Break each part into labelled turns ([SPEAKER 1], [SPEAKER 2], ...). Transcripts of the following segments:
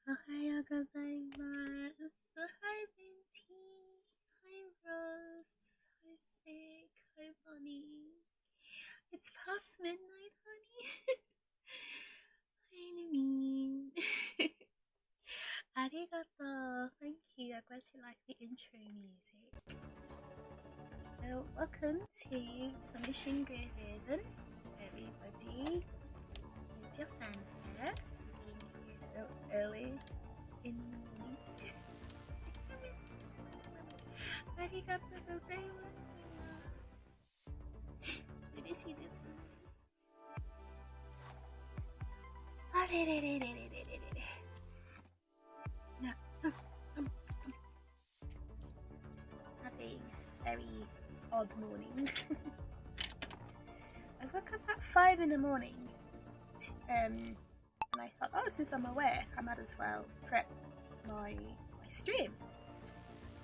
[SPEAKER 1] Ohayou gozaimasu. Hi, Venti. Hi, Rose. Hi, Sick. Hi, Bonnie. It's past midnight, honey. Hi, Nini. Arigato. Thank you. I'm glad you like the intro music. So, welcome to Commission Grey Raven. Everybody, use your fanfare. Being here so early in the morning. Arigato gozaimasu.嬉しいです。あれれれれれれれれ。Having a very odd morning. I woke up at 5 in the morning, and I thought, oh, since I'm awake, I might as well prep my stream.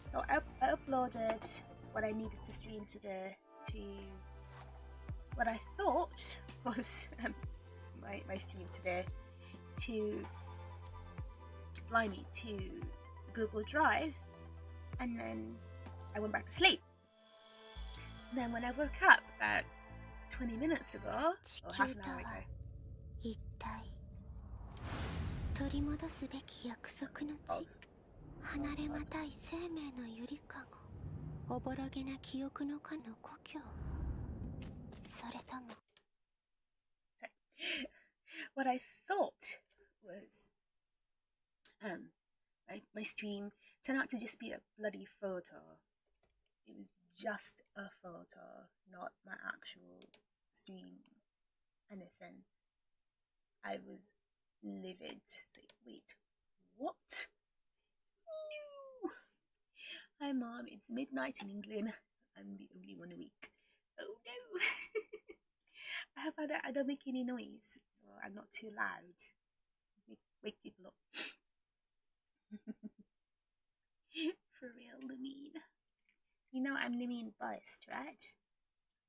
[SPEAKER 1] So I uploaded what I needed to stream today to what I thought was my stream today to Google Drive, and then I went back to sleep. Then when I woke up about 20 minutes ago, or half an hour ago,
[SPEAKER 2] 一体取り戻すべき約束の地、離れがたい生命のゆりかご、おぼろげな記憶のかの故郷、それとも
[SPEAKER 1] sorry, what I thought was my stream turned out to just be a bloody photo. It was just a photo, not my actual stream, anything. I was livid. So, wait, what? No! Hi, Mom. It's midnight in England. I'm the only one awake. Oh no! I hope I don't make any noise. Or I'm not too loud. Wake people up. For real, Lumine. You know I'm Lumine biased, right?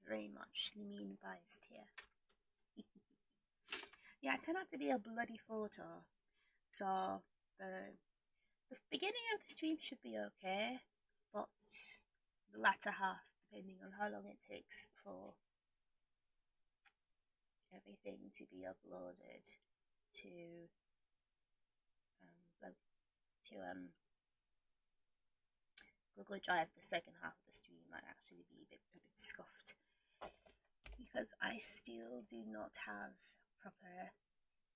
[SPEAKER 1] Very much Lumine biased here. Yeah, it turned out to be a bloody photo. So the beginning of the stream should be okay, but the latter half, depending on how long it takes for everything to be uploaded to Google Drive, the second half of the stream might actually be a bit scuffed, because I still do not have proper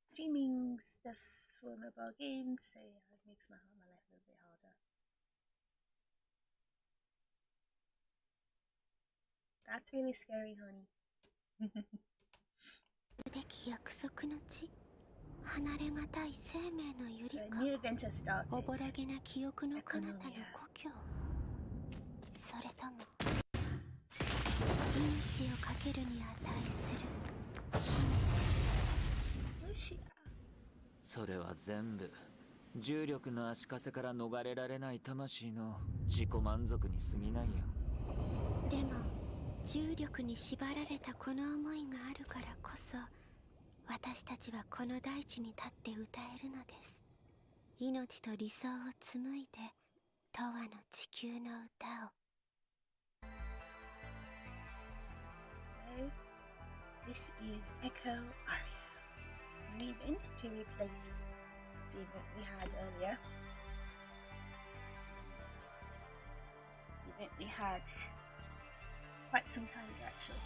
[SPEAKER 1] streaming stuff for mobile games, so yeah, it makes my life a little bit harder. That's really scary, honey. So a new event has started. Echoaria. Lucia.
[SPEAKER 3] それは全部重力の足かせから逃れられない魂の自己満足に過ぎないよ。
[SPEAKER 2] でも重力に縛られたこの思いがあるからこそ、私たちはこの大地に立って歌えるのです。命と理想を紡いで永遠の地球の歌を。
[SPEAKER 1] So this is Echoaria, an event to replace the event we had earlier. The event we had quite some time ago, actually.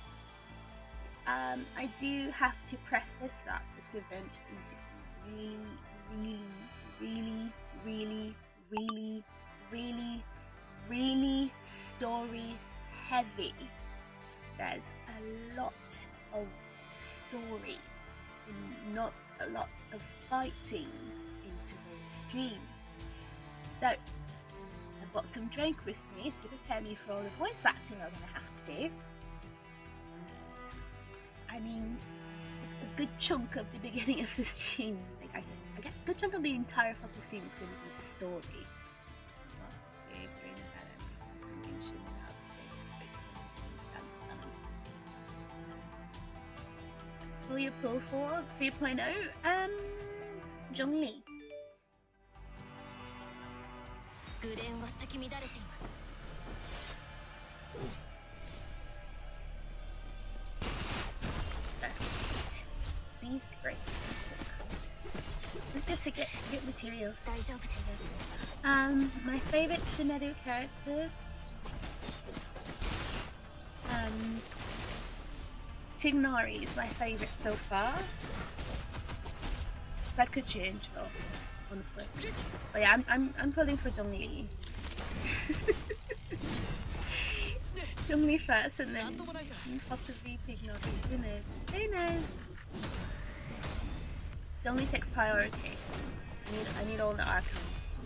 [SPEAKER 1] I do have to preface that this event is really story heavy. There's a lot of story and not a lot of fighting into the stream. So I've got some drink with me to prepare me for all the voice acting I'm going to have to do. I mean, a good chunk of the beginning of the stream, like I get a good chunk of the entire fucking stream is going to be story. Who you pull for 3.0? Zhongli.
[SPEAKER 2] グレンは咲き乱れています。
[SPEAKER 1] That's great. See, great. So cool. It's just to get materials. My favorite Tsuneru character. Tignari is my favorite so far. That could change though, honestly. But yeah, I'm calling for Donnie. Donnie first, and then possibly Tignari. Who knows? Who knows? Donnie takes priority. I need all the archons.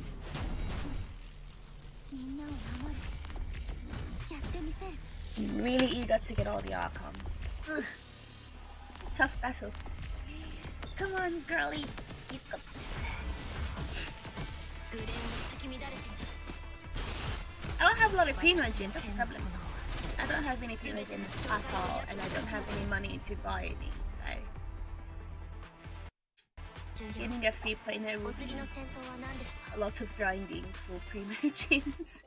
[SPEAKER 1] I'm really eager to get all the archons. Ugh. Tough battle. Come on, girly. You got this. I don't have a lot of Primogens, that's the problem. I don't have any Primogens at all, and I don't have any money to buy any, so... Getting a 3.0 would be a lot of grinding for Primogens.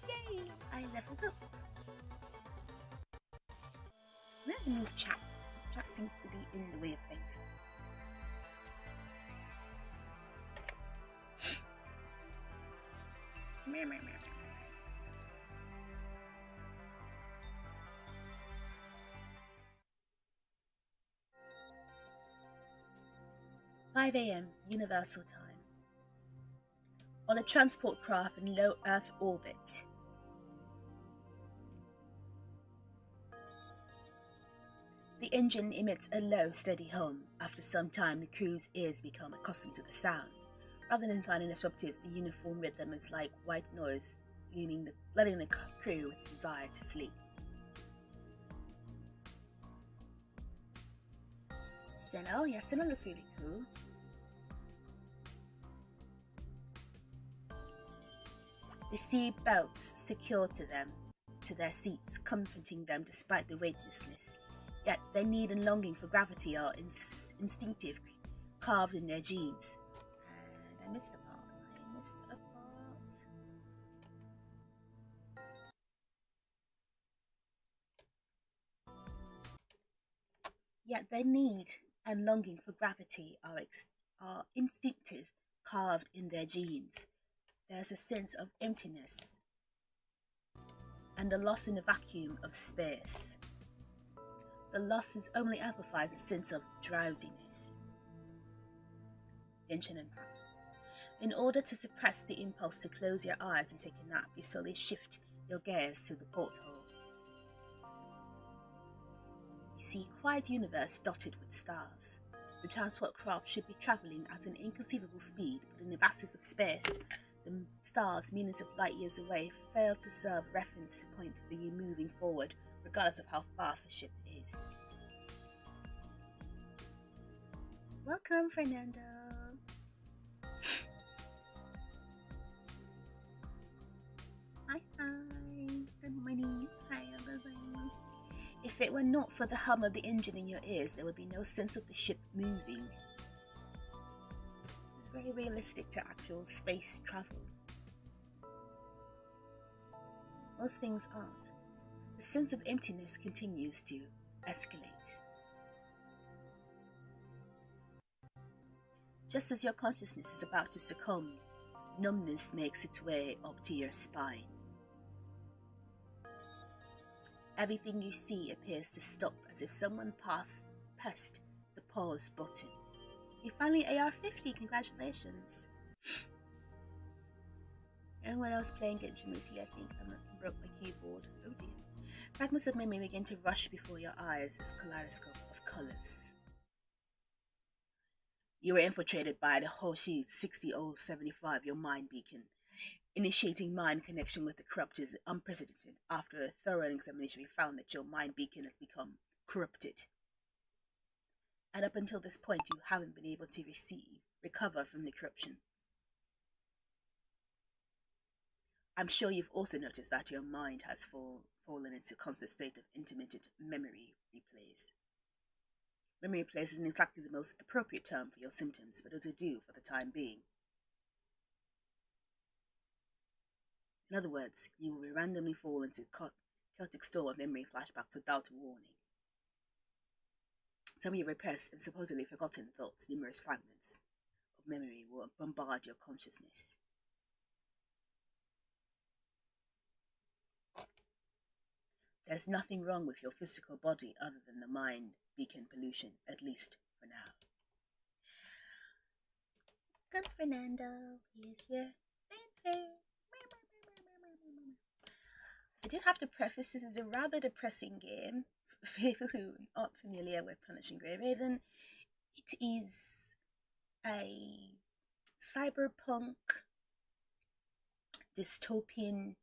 [SPEAKER 1] Yay! I leveled up. I'm gonna move chat. Chat seems to be in the way of things. Meow, meow, meow. 5 a.m. Universal Time. On a transport craft in low Earth orbit. The engine emits a low, steady hum. After some time, the crew's ears become accustomed to the sound. Rather than finding disruptive, the uniform rhythm is like white noise, flooding the crew with the desire to sleep. Senna, yeah, Senna looks really cool. The seat belts secure to their seats, comforting them despite the weightlessness. Yet their need and longing for gravity are instinctive, carved in their genes. And I missed a part. Yet their need and longing for gravity are instinctive, carved in their genes. There's a sense of emptiness and a loss in the vacuum of space. The loss only amplifies a sense of drowsiness. Tension and impact. In order to suppress the impulse to close your eyes and take a nap, you slowly shift your gaze to the porthole. You see a quiet universe dotted with stars. The transport craft should be travelling at an inconceivable speed, but in the vastness of space, the stars millions of light years away fail to serve reference point for you moving forward, regardless of how fast the ship is. Welcome, Fernando. Hi. Good morning. Hi, everybody. If it were not for the hum of the engine in your ears, there would be no sense of the ship moving. It's very realistic to actual space travel. Most things aren't. The sense of emptiness continues to escalate. Just as your consciousness is about to succumb, numbness makes its way up to your spine. Everything you see appears to stop as if someone pressed the pause button. You finally AR-50, congratulations! And when I was playing Genshin recently, I think I broke my keyboard. Oh dear. Fragments of memory begin to rush before your eyes as a kaleidoscope of colours. You were infiltrated by the Hoshi 60075, your mind beacon. Initiating mind connection with the corrupt is unprecedented. After a thorough examination, we found that your mind beacon has become corrupted. And up until this point, you haven't been able to recover from the corruption. I'm sure you've also noticed that your mind has fallen into a constant state of intermittent memory replays. Memory replays isn't exactly the most appropriate term for your symptoms, but it'll do for the time being. In other words, you will randomly fall into chaotic storm of memory flashbacks without warning. Some of your repressed and supposedly forgotten thoughts, numerous fragments of memory, will bombard your consciousness. There's nothing wrong with your physical body other than the mind beacon pollution, at least for now. Come, Fernando. Here's your fanfare. I do have to preface, this is a rather depressing game. For people who aren't familiar with Punishing Grey Raven, it is a cyberpunk dystopian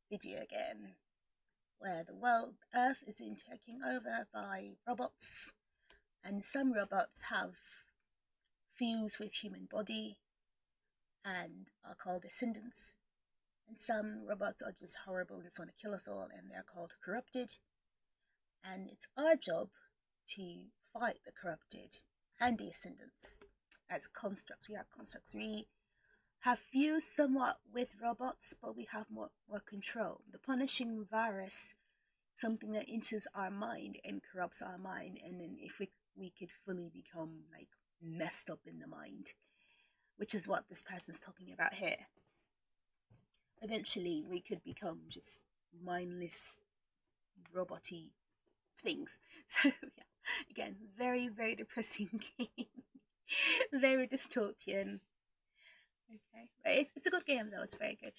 [SPEAKER 1] video game where the world, Earth, is being taken over by robots, and some robots have fused with human body and are called descendants, and some robots are just horrible and just want to kill us all, and they're called corrupted. And it's our job to fight the corrupted and the ascendants as constructs. We are constructs. We have fused somewhat with robots, but we have more control. The punishing virus, something that enters our mind and corrupts our mind, and then if we could fully become like messed up in the mind, which is what this person's talking about here. Eventually, we could become just mindless, robot-y things. So yeah, again, very, very depressing game. Very dystopian. Okay, but it's a good game though. It's very good.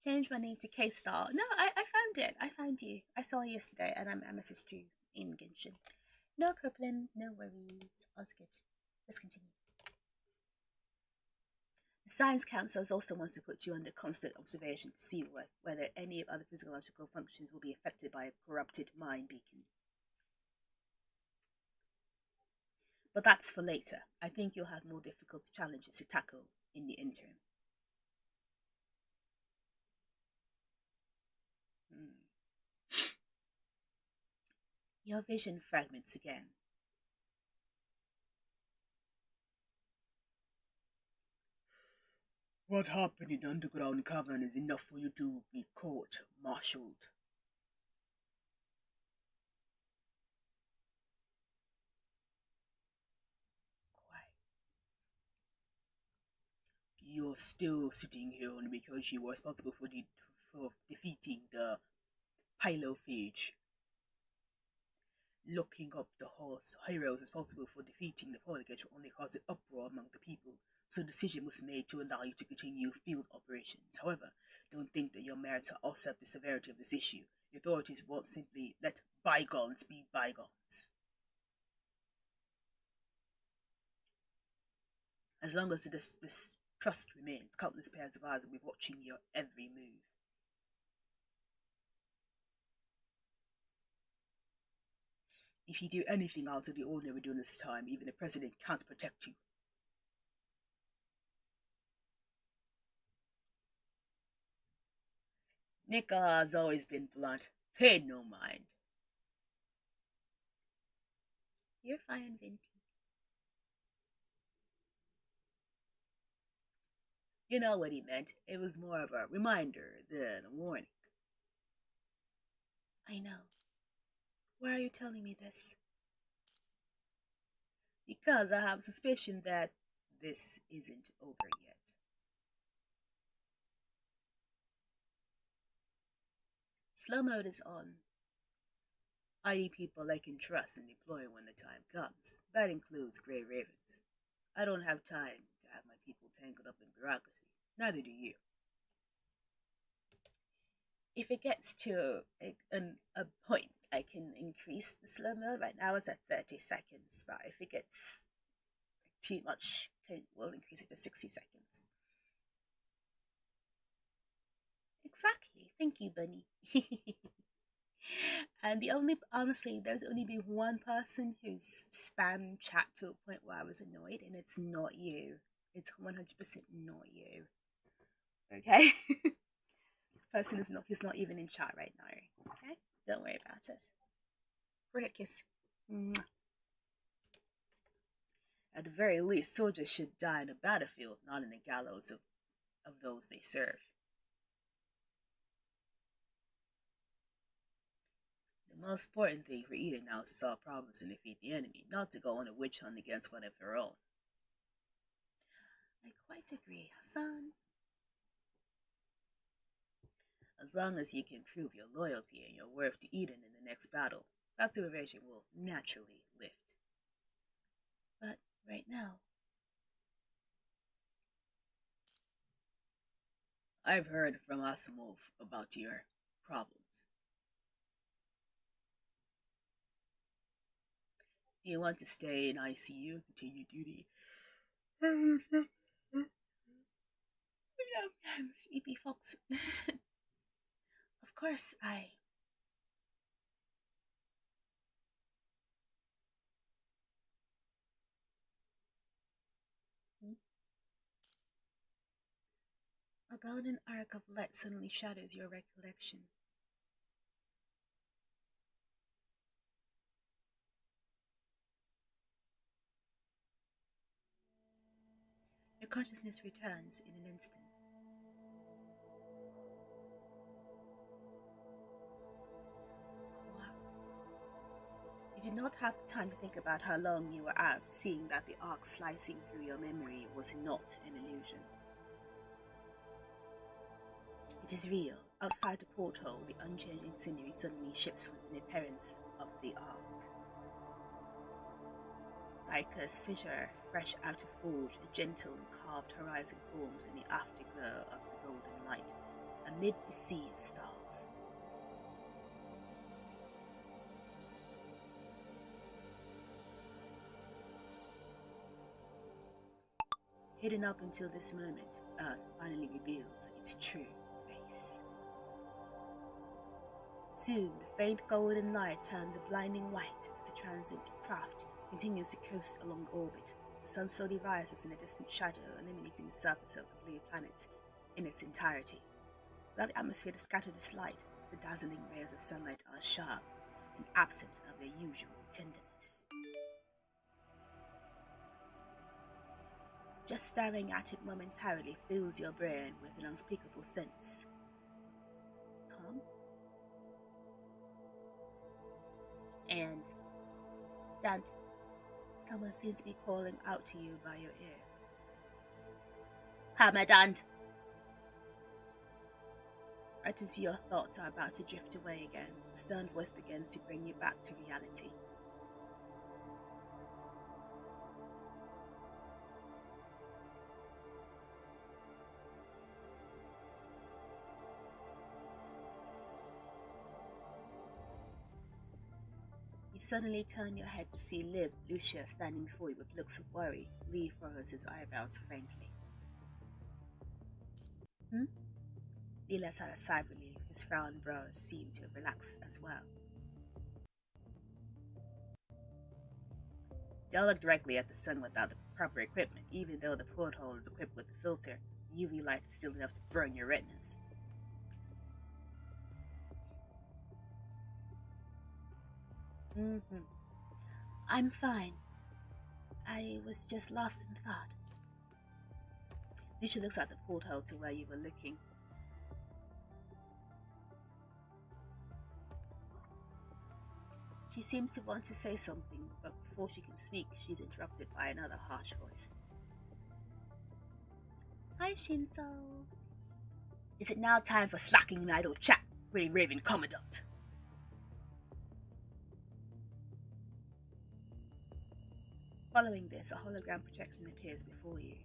[SPEAKER 1] Change my name to K-Star. No, I found it. I found you. I saw you yesterday, and I messaged you in Genshin. No problem. No worries. All's good. Let's continue. The Science Council also wants to put you under constant observation to see whether any other physiological functions will be affected by a corrupted mind beacon. But that's for later. I think you'll have more difficult challenges to tackle in the interim. Your vision fragments again. What happened in the underground cavern is enough for you to be court-martialed. You're still sitting here only because you were responsible for defeating the Pylophage. Looking up the heroes responsible for defeating the Polygate will only cause an uproar among the people, so a decision was made to allow you to continue field operations. However, don't think that your merits are offset the severity of this issue. The authorities won't simply let bygones be bygones. As long as this trust remains, countless pairs of eyes will be watching your every move. If you do anything out of the ordinary during this time, even the president can't protect you. Nickyoill has always been blunt. Pay no mind. You're fine, Vinty. You know what he meant. It was more of a reminder than a warning. I know. Why are you telling me this? Because I have a suspicion that this isn't over yet. Slow mode is on. I need people I can trust and deploy when the time comes. That includes Grey Ravens. I don't have time to have my people tangled up in bureaucracy. Neither do you. If it gets to a point, I can increase the slow mode. Right now it's at 30 seconds, but if it gets too much, we'll increase it to 60 seconds. Exactly. Thank you, Bunny. And honestly, there's only been one person who's spammed chat to a point where I was annoyed, and it's not you. It's 100% not you. Okay? This person he's not even in chat right now. Okay? Don't worry about it. Forehead kiss. Mwah. At the very least, soldiers should die in a battlefield, not in the gallows of those they serve. most important thing for Eden now is to solve problems and defeat the enemy, not to go on a witch hunt against one of their own. I quite agree, Hassan. As long as you can prove your loyalty and your worth to Eden in the next battle, that supervision will naturally lift. But right now, I've heard from Asimov about your problems. Do you want to stay in ICU and continue duty? I'm Aivee Fawkes. Of course, I. A golden arc of light suddenly shadows your recollection. Your consciousness returns in an instant. You did not have the time to think about how long you were out, seeing that the arc slicing through your memory was not an illusion. It is real. Outside the porthole, the unchanging scenery suddenly shifts with the appearance of the arc. Like a fissure fresh out of forge, a gentle and carved horizon forms in the afterglow of the golden light, amid the sea of stars. Hidden up until this moment, Earth finally reveals its true face. Soon, the faint golden light turns a blinding white as the transit craft continues to coast along orbit. The sun slowly rises in a distant shadow, illuminating the surface of the blue planet in its entirety. Without the atmosphere to scatter this light, the dazzling rays of sunlight are sharp and absent of their usual tenderness. Just staring at it momentarily fills your brain with an unspeakable sense of calm. And Dad, someone seems to be calling out to you by your ear. Commandant! Right as your thoughts are about to drift away again, the stern voice begins to bring you back to reality. You suddenly turn your head to see Liv, Lucia, standing before you with looks of worry. Lee furrows his eyebrows faintly. Lee lets out a sigh of relief. His frowned brows seem to relax as well. Don't look directly at the sun without the proper equipment. Even though the porthole is equipped with a filter, UV light is still enough to burn your retinas. I'm fine. I was just lost in thought. Lucia looks at the porthole to where you were looking. She seems to want to say something, but before she can speak, she's interrupted by another harsh voice. Hi, Shinso. Is it now time for slacking and idle chat, Grey Raven Commandant? Following this, a hologram projection appears before you.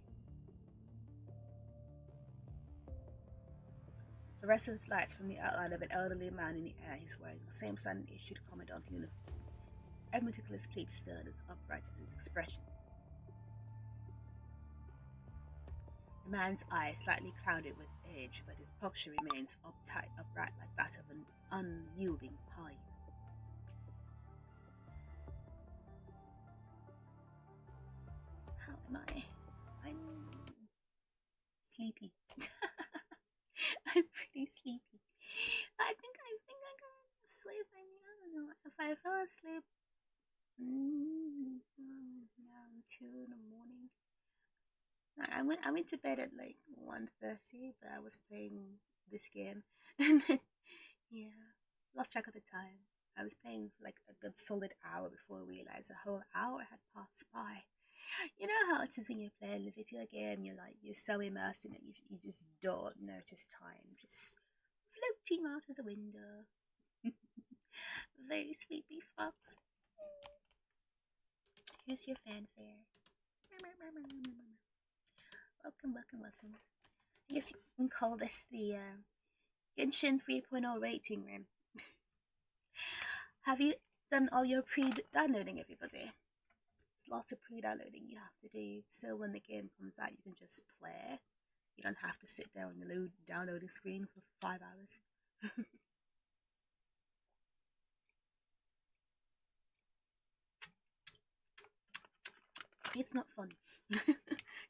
[SPEAKER 1] Fluorescence lights from the outline of an elderly man in the air. He's wearing the same standard issued Commandant uniform. Every meticulous pleat stern as upright as his expression. The man's eyes slightly clouded with age, but his posture remains upright like that of an unyielding pine. How am I? I'm sleepy. I'm pretty sleepy. I think I got enough sleep. I don't know if I fell asleep around 2 in the morning. I went to bed at like 1:30, but I was playing this game, and then lost track of the time. I was playing for like a good solid hour before I realised a whole hour had passed by. You know how it is when you're playing a video game, you're so immersed in it, you just don't notice time just floating out of the window. Very sleepy fox. Here's your fanfare. Welcome, welcome, welcome. I guess you can call this the Genshin 3.0 rating room. Have you done all your pre-downloading, everybody? There's lots of pre-downloading you have to do, so when the game comes out, you can just play. You don't have to sit there on the downloading screen for 5 hours. It's not fun.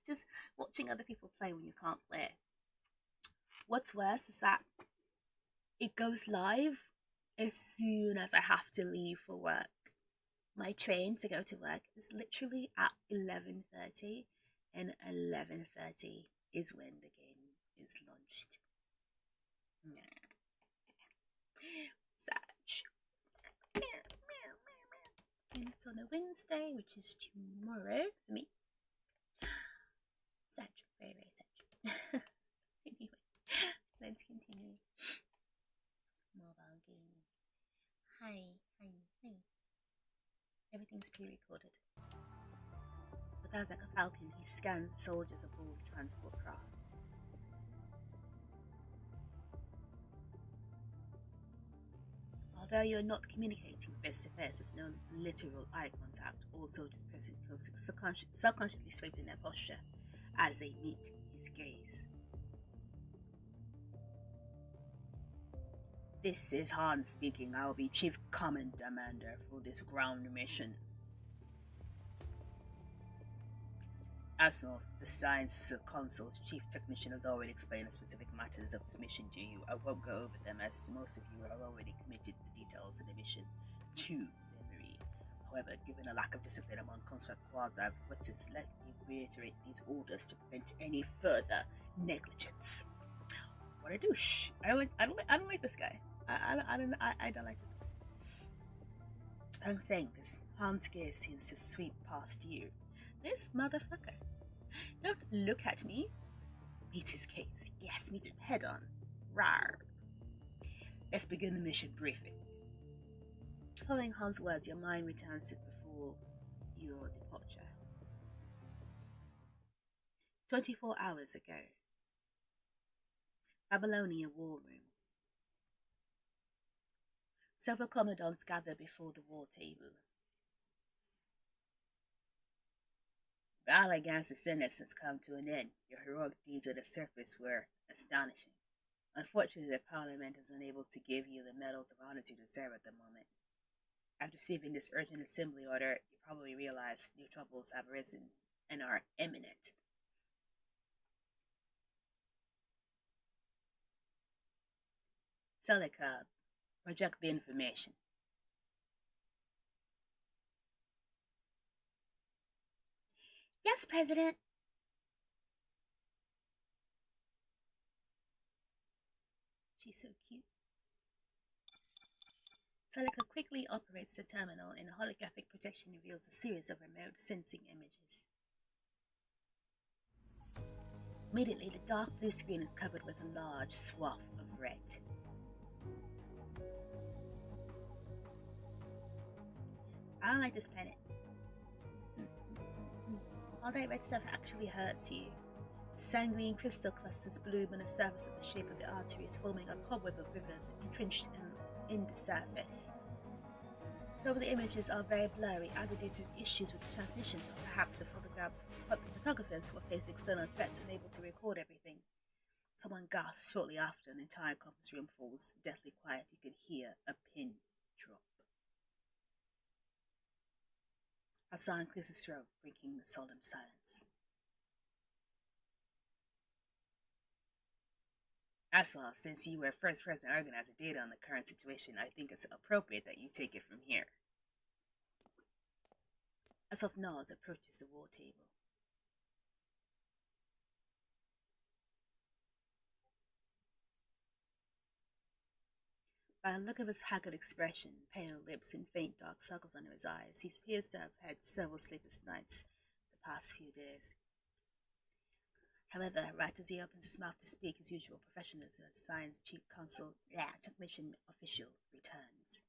[SPEAKER 1] Just watching other people play when you can't play. What's worse is that it goes live as soon as I have to leave for work. My train to go to work is literally at 11:30, and 11:30 is when the game is launched. Such. And it's on a Wednesday, which is tomorrow for me. Such, very, very such. Anyway, let's continue. Mobile gaming. Hi. Everything's pre-recorded. But as like a falcon, he scans the soldiers aboard the transport craft. Although you're not communicating face to face, there's no literal eye contact. All soldiers present feel subconsciously straighten their posture as they meet his gaze. This is Han speaking. I will be Chief Commander for this ground mission. Asimov, the Science Council's chief technician, has already explained the specific matters of this mission to you. I won't go over them, as most of you have already committed the details of the mission to memory. However, given a lack of discipline among construct quads I've witnessed, let me reiterate these orders to prevent any further negligence. What a douche! I don't like this guy. I don't like this guy. I'm saying this. Han's gaze seems to sweep past you. This motherfucker. Don't look at me. Meet his gaze. Yes, meet him head on. Rawr. Let's begin the mission briefing. Following Han's words, your mind returns to before your departure. 24 hours ago. Babylonia War Room. Several commandants gather before the war table. Battle against the Senates has come to an end. Your heroic deeds on the surface were astonishing. Unfortunately, the Parliament is unable to give you the medals of honor you deserve at the moment. After receiving this urgent assembly order, you probably realize new troubles have arisen and are imminent. Celica, project the information. Yes, President. She's so cute. Celica quickly operates the terminal, and holographic projection reveals a series of remote sensing images. Immediately, the dark blue screen is covered with a large swath of red. I don't like this planet. All that red stuff actually hurts you. Sanguine crystal clusters bloom on the surface of the shape of the arteries, forming a cobweb of rivers entrenched in the surface. Some of the images are very blurry, either due to issues with the transmissions or perhaps the photographers were facing external threats unable to record everything. Someone gasps shortly after an entire conference room falls deathly quiet. You can hear a pin drop. Hassan clears his throat, breaking the solemn silence. As well, since you were first person to organize the data on the current situation, I think it's appropriate that you take it from here. Asaf nods, approaches the war table. By the look of his haggard expression, pale lips, and faint dark circles under his eyes, he appears to have had several sleepless nights the past few days. However, right as he opens his mouth to speak, his usual professionalism as Science Chief Counsel, Technician Official returns.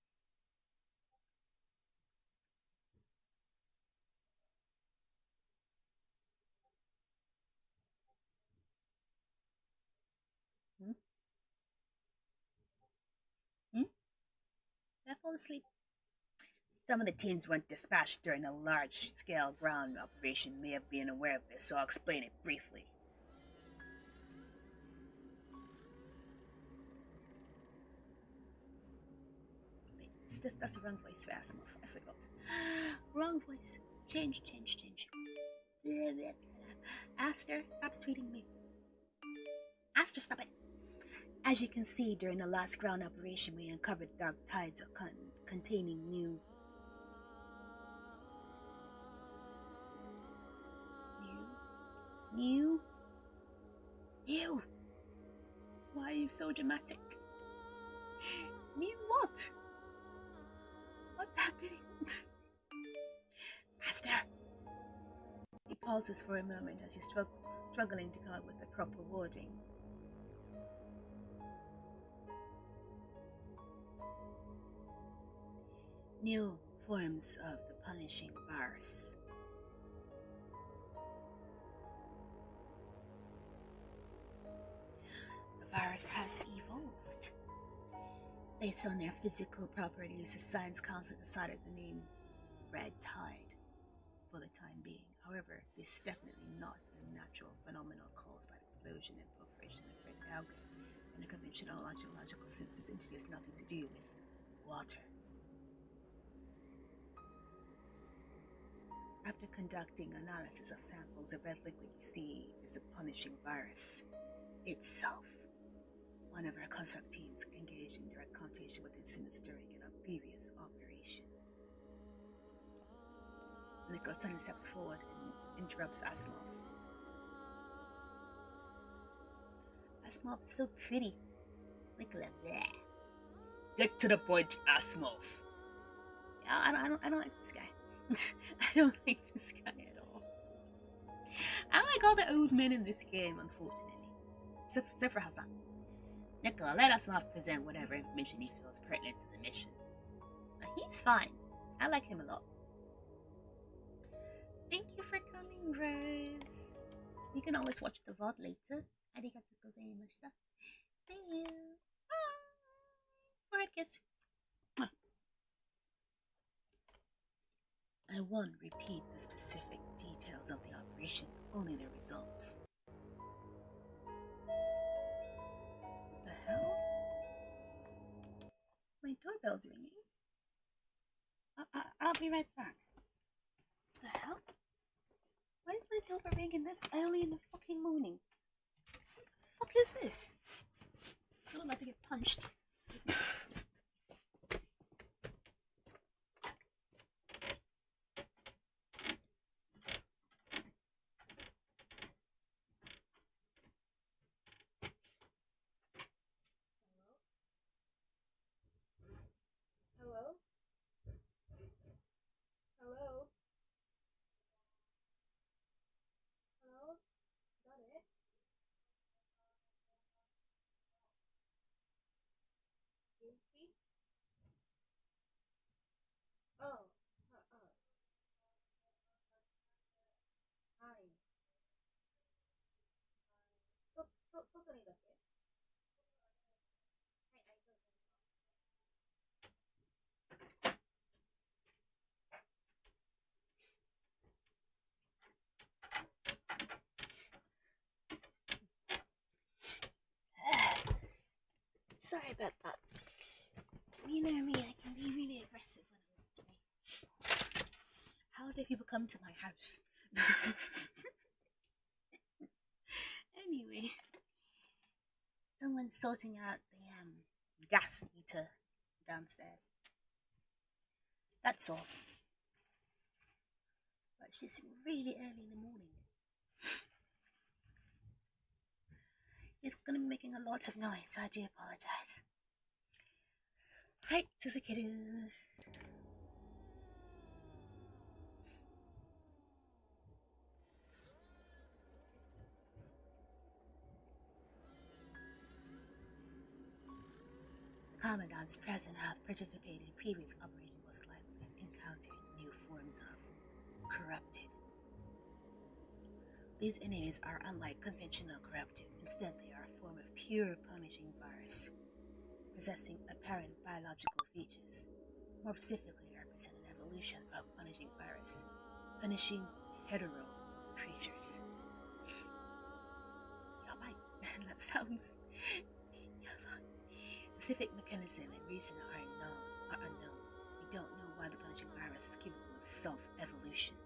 [SPEAKER 1] Hmm? Hmm? Did I fall asleep? Some of the teams weren't dispatched during a large-scale ground operation may have been aware of this, so I'll explain it briefly. Wait, that's the wrong voice for Asimov. I forgot. Wrong voice. Change. Aster, stop tweeting me. Aster, stop it. As you can see, during the last ground operation, we uncovered dark tides containing new... Why are you so dramatic? New what? What's happening? Master! He pauses for a moment as he's struggling to come up with the proper wording. New forms of the punishing virus. The virus has evolved. Based on their physical properties, the Science Council decided to name Red Tide for the time being. However, this is definitely not a natural phenomenon caused by the explosion and proliferation of red algae, and the conventional logical sense entity has nothing to do with water. After conducting analysis of samples, the red liquid you see is a punishing virus itself. One of our construct teams engaged in direct confrontation with incidents during a previous operation. Nickyoill suddenly steps forward and interrupts Asimov. Asimov is so pretty. Nickyoill, bleh. Get to the point, Asimov. Yeah, I don't like this guy. I don't like this guy at all. I like all the old men in this game, unfortunately. Except for Hassan. Nickyoill, let Asimov present whatever information he feels pertinent to the mission. He's fine. I like him a lot. Thank you for coming, Rose. You can always watch the VOD later. Arigatou gozaimashita. Thank you. Bye. Forehead kiss. I won't repeat the specific details of the operation, only the results. What the hell? My doorbell's ringing. I'll be right back. What the hell? Why is my doorbell ringing this early in the fucking morning? What the fuck is this? I'm about to get punched. Hello? Hello? Hello? Is that it? Goofy? Oh. Hi. 外にだけ。はい、どうぞ。Sorry about that. You know me, I can be really aggressive when I want to be. How dare people come to my house? Anyway, someone's sorting out the gas meter downstairs. That's all. But she's really early in the morning. It's gonna be making a lot of noise, so I do apologize. Right, Suzukiru. The commandants present have participated in previous operations, most likely have encountered new forms of corrupted. These enemies are unlike conventional corrupted. Instead, they are a form of pure punishing virus, possessing apparent biological features. More specifically, they represent an evolution of punishing virus, punishing hetero creatures. Yabai, that sounds yabai. Specific mechanism and reason are unknown. We don't know why the punishing virus is capable of self-evolution.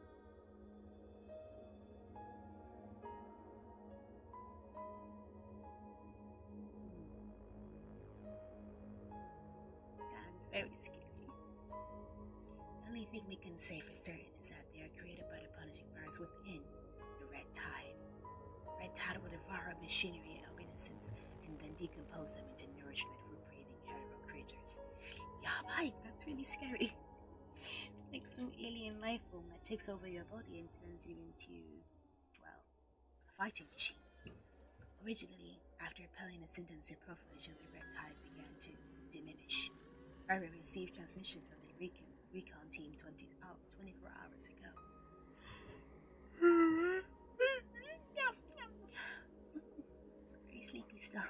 [SPEAKER 1] Sounds very scary. The only thing we can say for certain is that they are created by the punishing virus within the red tide. The red tide will devour machinery and organisms and then decompose them into nourishment for breathing hetero creatures. Yabai, that's really scary. Like some alien life form that takes over your body and turns you into, well, a fighting machine. Originally, after appelling a sentence of proliferation, the red tide began to diminish. I received transmission from the recon team 24 hours ago. Very sleepy still.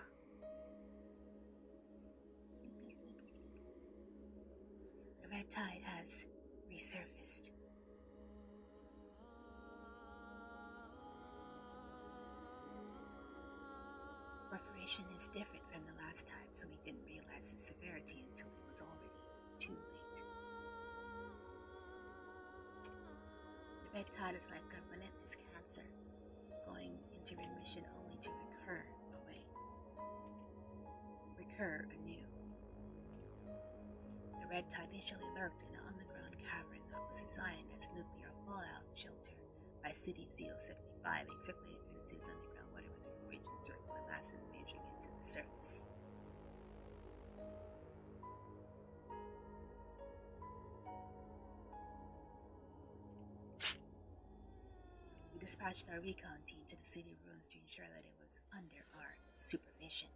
[SPEAKER 1] Sleepy. The red tide has resurfaced. Proliferation is different from the last time, so we didn't realize the severity until it was already too late. The red tide is like a relentless cancer, going into remission only to recur anew. The red tide initially lurked in an underground cavern that was designed as a nuclear fallout shelter by City Seal 75 and circulated through the city's underground water reservoir region, circling the mass and merging into the surface. We dispatched our recon team to the city ruins to ensure that it was under our supervision.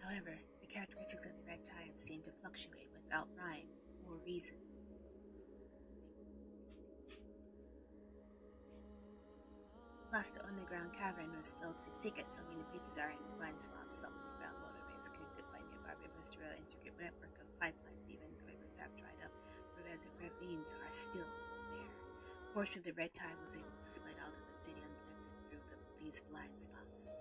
[SPEAKER 1] However, the characteristics of the red tide seem to fluctuate without rhyme or reason. Plus, the underground cavern was built in secret, so many places are in blind spots. Some underground waterways connected by nearby rivers through an intricate network of pipelines. Even the rivers have dried up, whereas the ravines are still there. A portion of the red tide was able to slide out of the city undetected through these blind spots.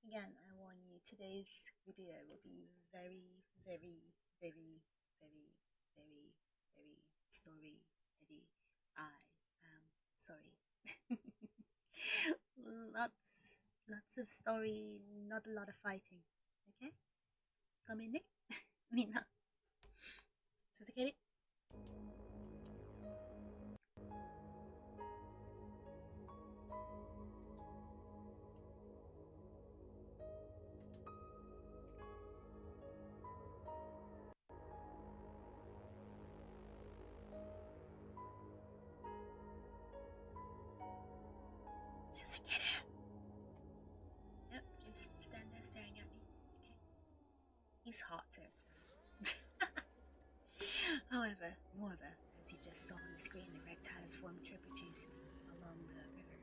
[SPEAKER 1] Again, I warn you, today's video will be very story heavy. I am sorry. lots of story, not a lot of fighting. Okay? Come in, Nina. Suzuki. Yep, just stand there staring at me. Okay. He's hot, so it's fine. However, moreover, as you just saw on the screen, the red tide has formed tributaries along the river.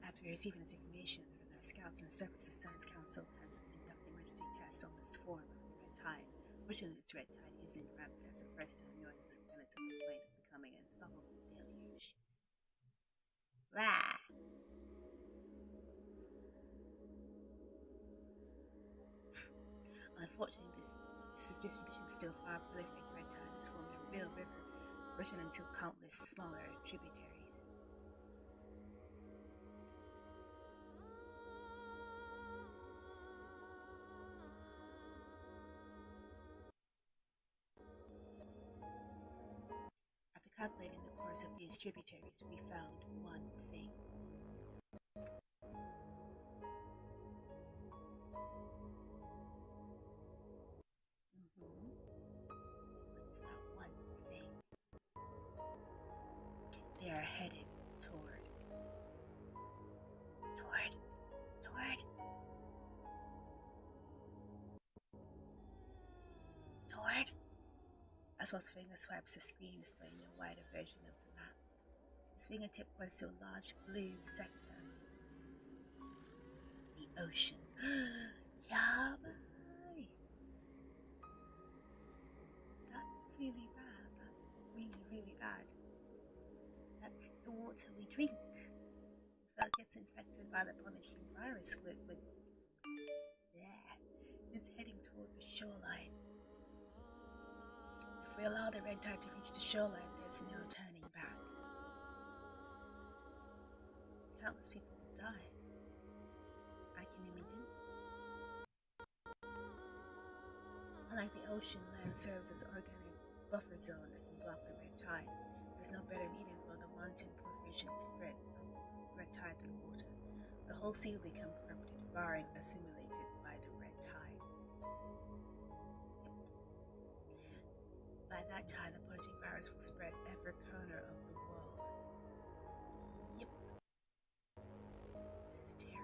[SPEAKER 1] After receiving this information from their scouts and the Surface Science Council has conducted emergency tests on this form of the red tide. Fortunately, this red tide isn't rapid as the first time New York's planets on the plane of becoming an unstoppable deluge. Rah! Unfortunately, this distribution is still far prolific. The red tide has formed a real river, rushing into countless smaller tributaries. powers of these tributaries, we found one thing. What is that one thing? They are headed toward. As one's finger swipes the screen, displaying a wider version of the map. His fingertip points to a large blue sector. The ocean. Yabai! That's really bad. That's really, really bad. That's the water we drink. If that gets infected by the punishing virus, it's heading toward the shoreline. If we allow the red tide to reach the shoreline, there's no turning back. Countless people will die. I can imagine. Unlike the ocean, land serves as an organic buffer zone that can block the red tide. There's no better medium for the wanton proliferation spread of red tide through water. The whole sea will become corrupted, devouring, assimilated by the red tide. By that time, the punishing virus will spread every corner of the world. Yep. This is terrible.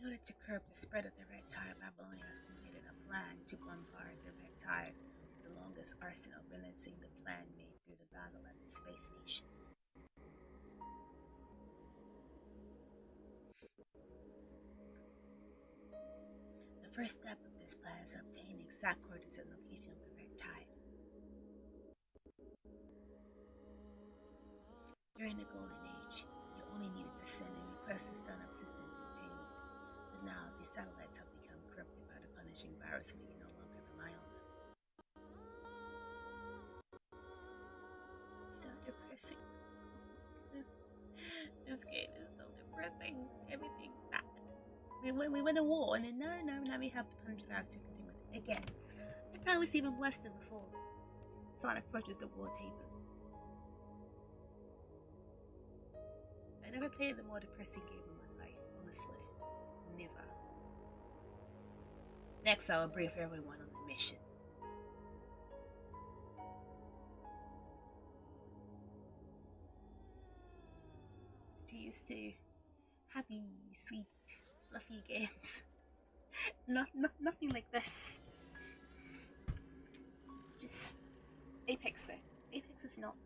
[SPEAKER 1] In order to curb the spread of the red tide, Babylonia has formulated a plan to bombard the red tide with the longest arsenal, balancing the plan made through the battle at the space station. The first step of this plan is obtaining exact coordinates and location of the red tide. During the Golden Age, you only needed to send a request to Startup System to obtain it. But now, these satellites have become corrupted by the punishing virus, and we can no longer rely on them. So depressing. This game is so depressing. Everything bad. We win a war, and then now we have the punishing virus to continue with it again. The plan was even worse than before. Sonic approaches the war table. I never played a more depressing game in my life, honestly. Never. Next, I will brief everyone on the mission. Too used to happy, sweet, fluffy games. Nothing like this. Just Apex there. Apex is not.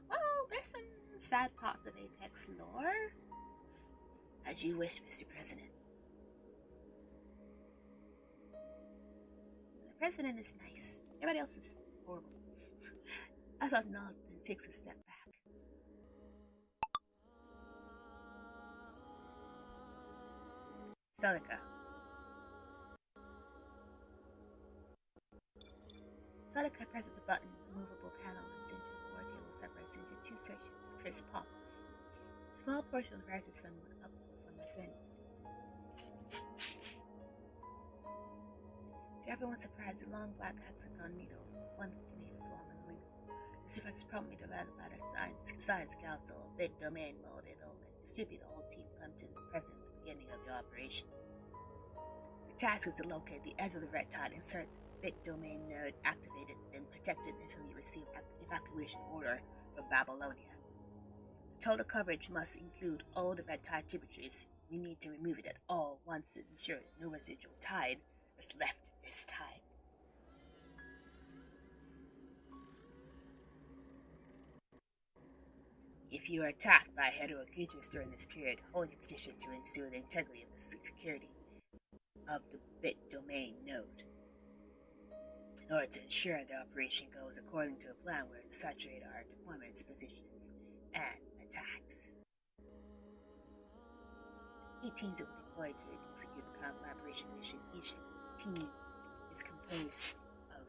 [SPEAKER 1] Well, there's some sad parts of Apex lore. As you wish, Mr. President. The President is nice. Everybody else is horrible. I thought Nathan takes a step back. Celica. Celica presses a button. The movable panel in the center of the war table separates into two sections. Press pop. Small portion rises from within. To everyone's surprise, the long black hexagon needle, 150 meters long and length. This device is promptly developed by the Science Council, bit domain molded and distribute the whole team contents present at the beginning of the operation. The task is to locate the edge of the red tide, insert the bit domain node, activate it, then protect it until you receive evacuation order from Babylonia. The total coverage must include all the red tide tributaries. We need to remove it at all once to ensure no residual tide is left this time. If you are attacked by hetero creatures during this period, hold your petition to ensure the integrity of the security of the bit domain node. In order to ensure the operation goes according to a plan, we're to saturate our deployments, positions, and attacks. 8 teams will be deployed to execute the collaboration mission. Each team is composed of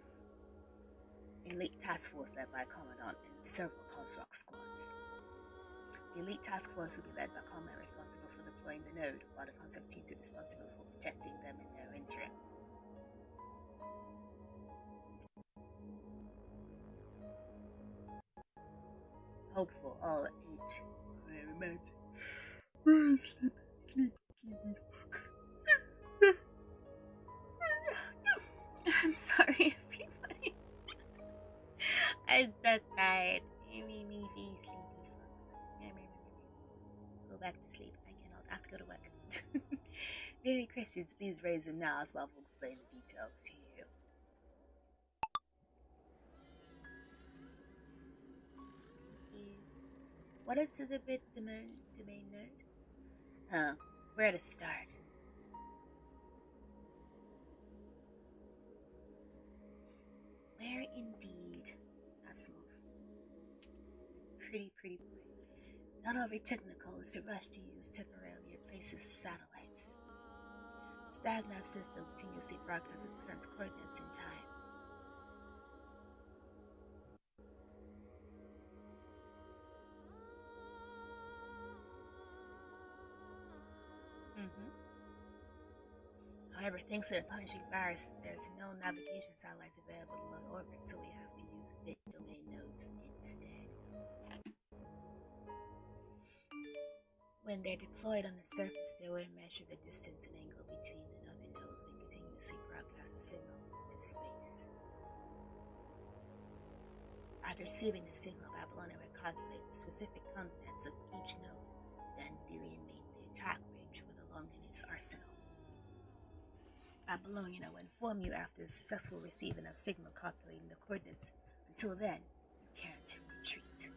[SPEAKER 1] elite task force led by a commandant and several construct squads. The elite task force will be led by Combat responsible for deploying the node, while the concept teams are responsible for protecting them in their interim. Hopeful, all 8. Very romantic. Sleepy. I'm sorry, everybody. I'm so tired. Me, sleepy fucks. Go back to sleep. I cannot. I have to go to work. If you have any questions, please raise them now, as well will explain the details to you. What is the domain node? Where to start? Where indeed? Asimov. Pretty boy. Not overly technical is the rush to use temporarily replaces satellites. Stagnav system continuously broadcasts with current coordinates in time. However, thanks to the punishing virus, there's no navigation satellites available to low orbit, so we have to use big domain nodes instead. When they're deployed on the surface, they will measure the distance and angle between the other nodes and continuously broadcast a signal to space. After receiving the signal, Babylonia will calculate the specific coordinates of each node, then delineate the attack range for the long in its arsenal. Babylonia will inform you after the successful receiving of signal calculating the coordinates. Until then, you can't retreat.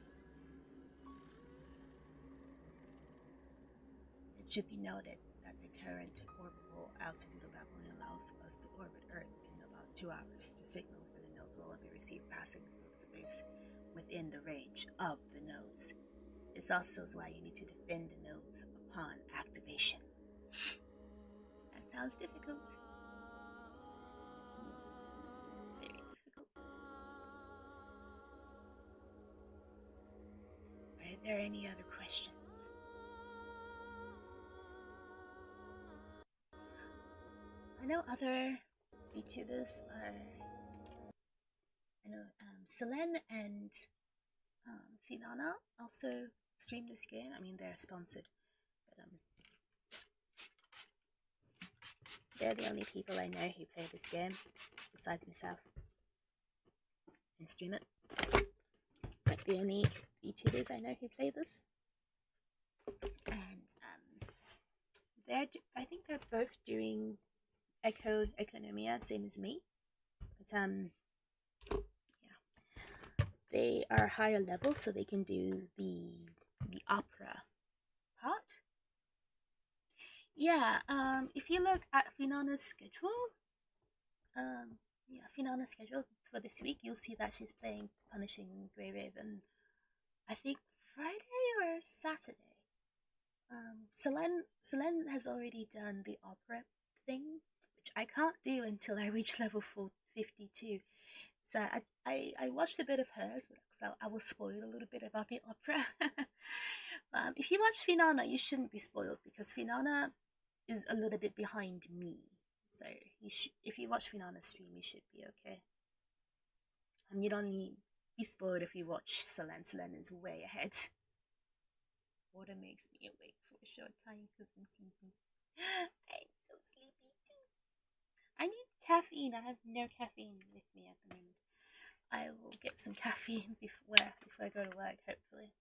[SPEAKER 1] It should be noted that the current orbital altitude of Babylonia allows us to orbit Earth in about 2 hours. The signal for the nodes will be received passing through the space within the range of the nodes. This also is why you need to defend the nodes upon activation. That sounds difficult. Very difficult. Are there any other questions? I know other VTubers are, Selene and Finana also stream this game. I mean, they're sponsored, but they're the only people I know who play this game, besides myself, and stream it. Like the only VTubers I know who play this, and I think they're both doing Echoaria, same as me, but yeah, they are higher level, so they can do the opera part. Yeah, if you look at Finana's schedule, Finana's schedule for this week, you'll see that she's playing Punishing Grey Raven, I think Friday or Saturday. Selene has already done the opera thing, which I can't do until I reach level 52. So I watched a bit of hers, so I will spoil a little bit about the opera. If you watch Finana, you shouldn't be spoiled, because Finana is a little bit behind me. So if you watch Finana's stream, you should be okay. And you'd only be spoiled if you watch Selene. Selene is way ahead. Water makes me awake for a short time because I'm sleepy. I'm so sleepy too. I need caffeine. I have no caffeine with me at the moment. I will get some caffeine before I go to work, hopefully.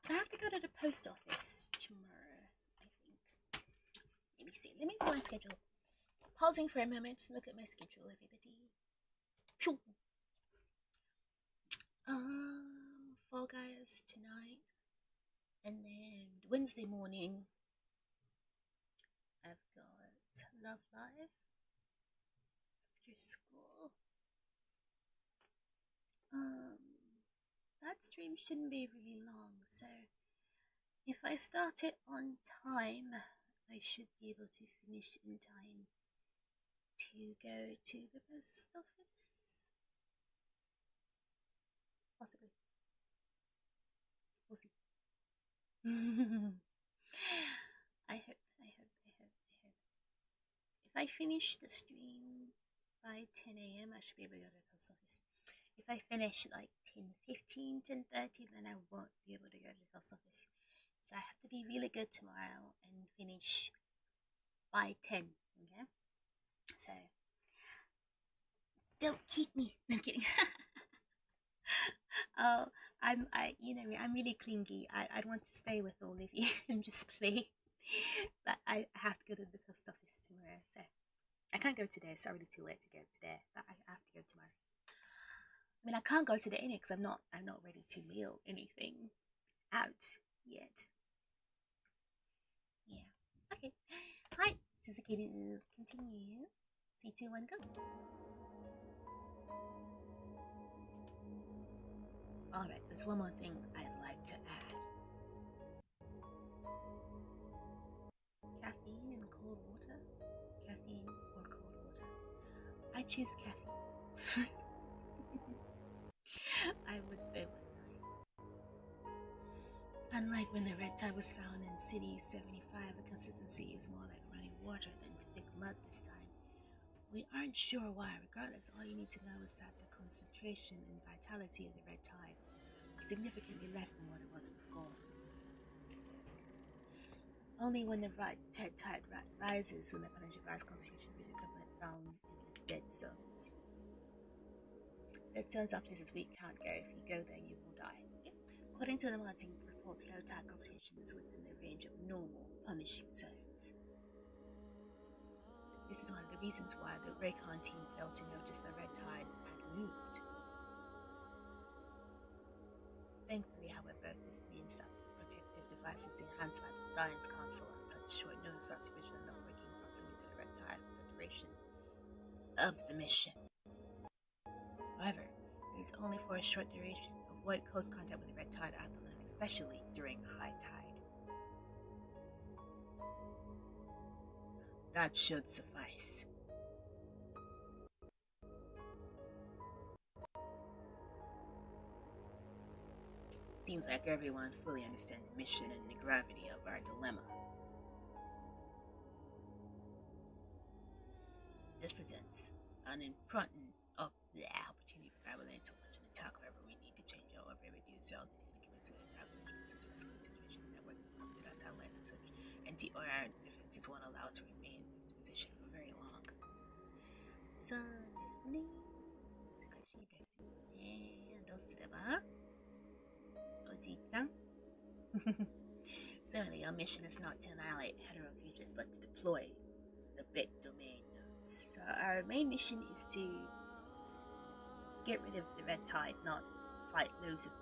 [SPEAKER 1] I have to go to the post office tomorrow, I think. Let me see my schedule. Pausing for a moment to look at my schedule, everybody. Phew. Fall Guys tonight, and then Wednesday morning I've got Love Live after school. That stream shouldn't be really long, so if I start it on time, I should be able to finish in time to go to the post office. Possibly. We'll see. I hope. If I finish the stream by 10 a.m., I should be able to go to the post office. If I finish like 10:15, 10:30, then I won't be able to go to the post office. So I have to be really good tomorrow and finish by 10. Okay? So don't keep me. I'm kidding. Oh, you know me. I'm really clingy. I'd want to stay with all of you and just play, but I have to go to the post office tomorrow. So I can't go today. It's already too late to go today, but I have to go tomorrow. I mean, I can't go today because I'm not ready to mail anything out yet. Yeah. Okay. Hi, Suzuki. Continue. 3, 2, 1, go. Alright, there's one more thing I'd like to add. Caffeine in cold water? Caffeine or cold water? I choose caffeine. I would go at night. Unlike when the red tide was found in City 75, the consistency is more like running water than thick mud this time. We aren't sure why. Regardless, all you need to know is that the concentration and vitality of the red tide is significantly less than what it was before. Only when the red tide rises when the energy virus concentration is equivalent found in the dead zones. Dead zones are places we can't go. If you go there, you will die. According to the monitoring reports, low tide concentration is within the range of normal punishing zones. This is one of the reasons why the Raycon team failed to notice the red tide had moved. Thankfully, however, this means that protective devices enhanced by the science console at such short notice are sufficient not working proximity to the red tide for the duration of the mission. However, it is only for a short duration. Avoid close contact with the red tide at the land, especially during high tide. That should suffice. Seems like everyone fully understands the mission and the gravity of our dilemma. This presents an important opportunity for Babylon to launch an attack. However, we need to change our orbit, reduce all the data to attack management to rescue the situation network with our satellites and such. Anti-air defenses won't allow us to remain in this position for very long. So, listening. Certainly, our mission is not to annihilate hetero creatures, but to deploy the big domain nodes. So our main mission is to get rid of the red tide, not fight loads of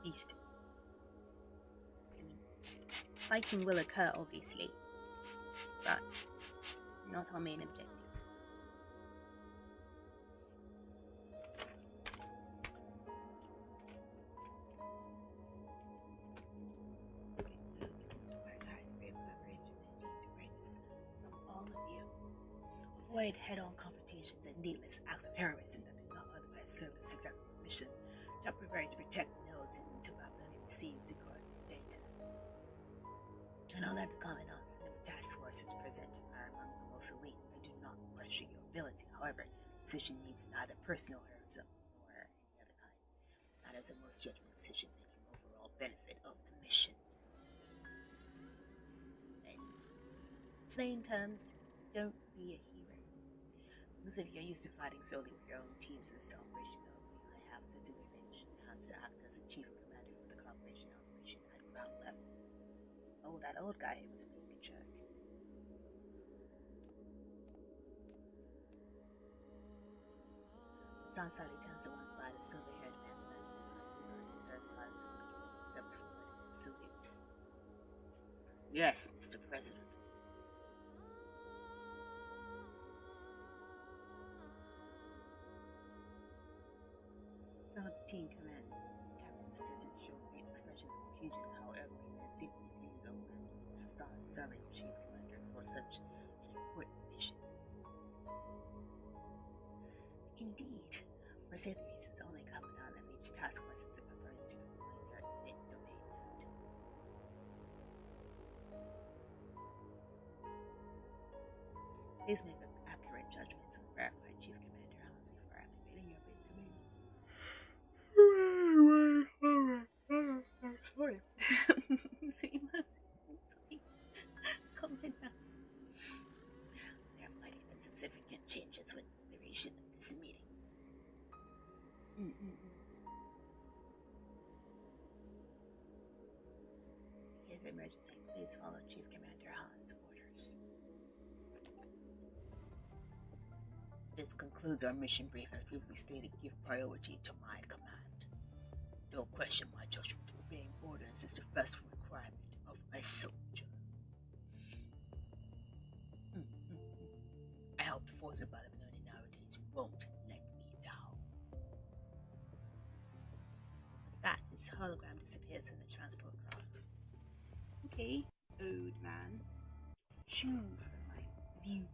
[SPEAKER 1] beasts. I mean, fighting will occur, obviously, but not our main objective. Avoid head-on confrontations and needless acts of heroism that do not otherwise serve the successful mission. Top priorities protect nodes and until ability to see Zikar data. I know that the commandants and the task forces present are among the most elite. I do not question your ability. However, the decision needs neither personal heroism nor any other kind. That is the most judgment decision-making overall benefit of the mission. In plain terms, don't be a hero. Most of you are used to fighting solely with your own teams in this operation, though I have physically arranged Hans to act as the chief commander for the corporation operation at ground level. Oh, that old guy here was being a jerk. Sansari turns to one side, a silver-haired man standing behind the side. He starts smiling, steps forward and salutes. Yes, Mr. President. Some of the team command captains present show a great expression of confusion. However, we may see confusion over Hassan serving chief commander for such an important mission. Indeed, for safety reasons, only Commandant let me Each task force is authority to define their domain node. Please make accurate judgments and verify Chief Commander Hans before activating your main domain. Sorry. See, there might have been significant changes with the duration of this meeting. In case of emergency, please follow Chief Commander Han's orders. This concludes our mission brief. As previously stated, give priority to my command. Don't question my judgment. Obeying orders is the first requirement of a soldier. I hope the forces by the Benoni nowadays won't let me down. With that, his hologram disappears from the transport craft. Okay, old man. Choose from my view.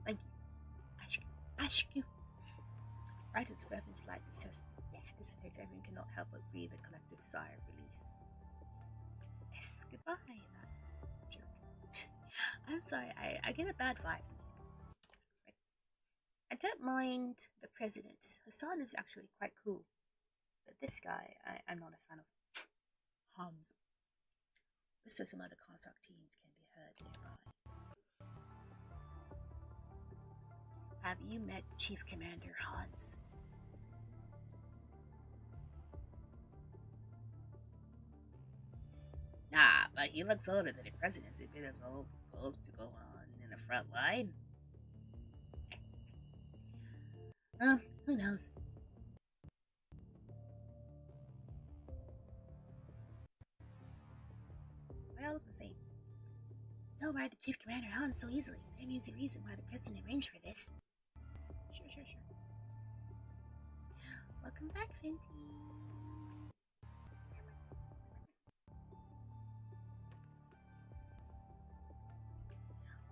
[SPEAKER 1] Thank you. Ashku. Right as the weapon's light dissipates, everyone cannot help but breathe a collective sigh of relief. Yes, goodbye, that jerk. I'm sorry, I get a bad vibe. I don't mind the president. Hassan is actually quite cool. But this guy, I'm not a fan of. Hans. So some other constructeens can be heard nearby. Have you met Chief Commander Hans? Nah, but he looks older than the president. A bit of old clothes to go on in the front line. Who knows? But I look the same. Don't ride the Chief Commander Hans so easily. There is a reason why the president arranged for this. Sure. Welcome back, Fenty.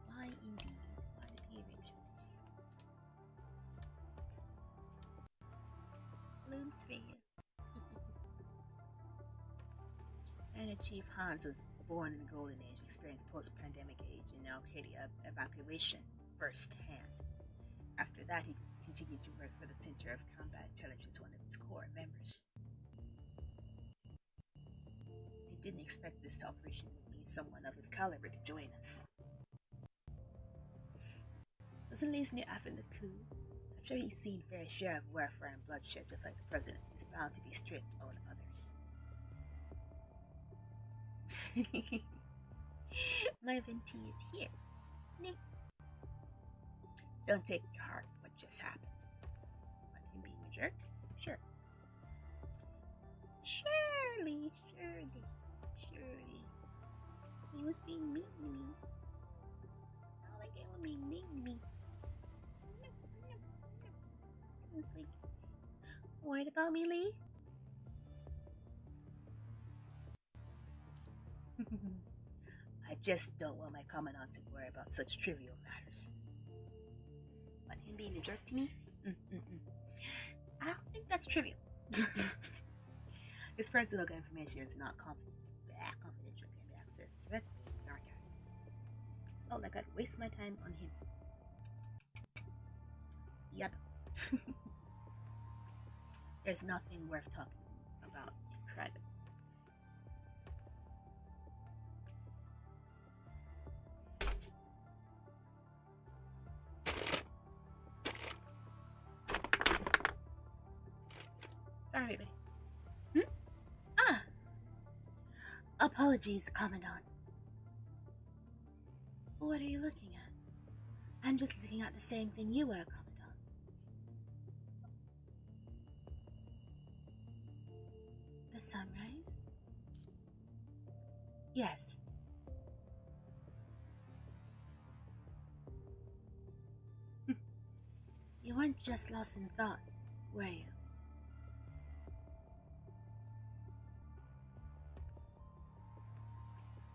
[SPEAKER 1] Why indeed? Why did he arrange for this? Balloons for you. And Chief Hans was born in the Golden Age, experienced post-pandemic age in Al-Qaeda evacuation firsthand. After that, he continued to work for the Center of Combat Intelligence, one of its core members. I didn't expect this operation would need someone of his caliber to join us. Wasn't Lazenir after the coup? I'm sure he's seen fair share of warfare and bloodshed, just like the president. He's bound to be strict on others. My Venti is here. Nick. Don't take to heart what just happened. What, him being a jerk? Sure. Surely. He was being mean to me. Not like it was being mean to me. He was like, worried about me, Lee? I just don't want my commandant to worry about such trivial matters. But him being a jerk to me? I don't think that's trivial. His personal information is not confidential. Can be accessed directly in the archives. Oh, like I'd waste my time on him. Yep. There's nothing worth talking about in private. Sorry, everybody. Apologies, Commandant. What are you looking at? I'm just looking at the same thing you were, Commandant. The sunrise? Yes. You weren't just lost in thought, were you?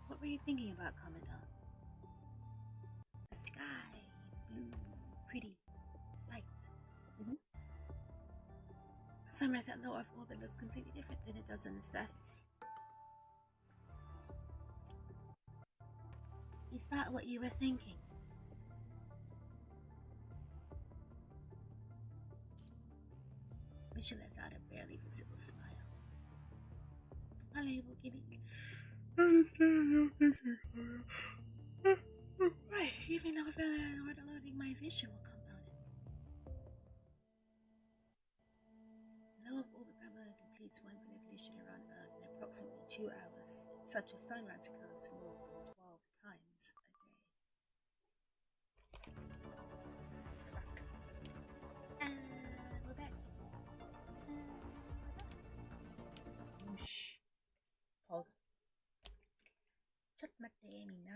[SPEAKER 1] What were you thinking about, Commandant? The sky, blue, pretty, lights. The Sunrise at low Earth orbit looks completely different than it does on the surface. Is that what you were thinking? Mitchell lets out a barely visible smile. Unable getting understand your thinking, right, even now I feel like I'm loading my visual components. Low Earth orbit Babylon completes one manipulation around Earth in approximately 2 hours. Such a sunrise occurs more than 12 times a day. And we're back. Whoosh. Pause. ちょっと待ってみんな。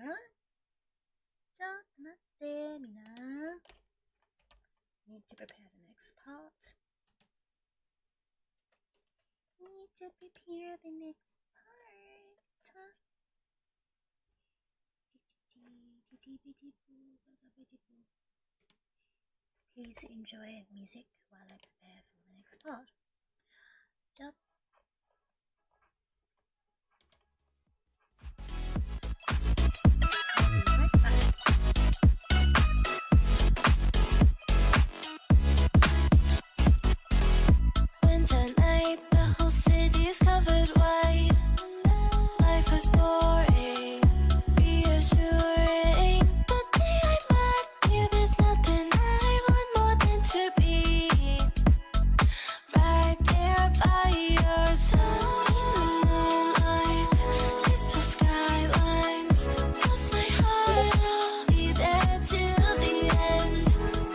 [SPEAKER 1] ちょっと待ってみんな。Need to prepare the next part. Need to prepare the next part. Please enjoy music while I prepare for the next part. Just
[SPEAKER 4] Winter night, the whole city's covered white. Life is boring, reassuring. The day I met you, there's nothing I want more than to be right there by your side. Moonlight, crystal skylines, cross my heart. I'll be there till the end,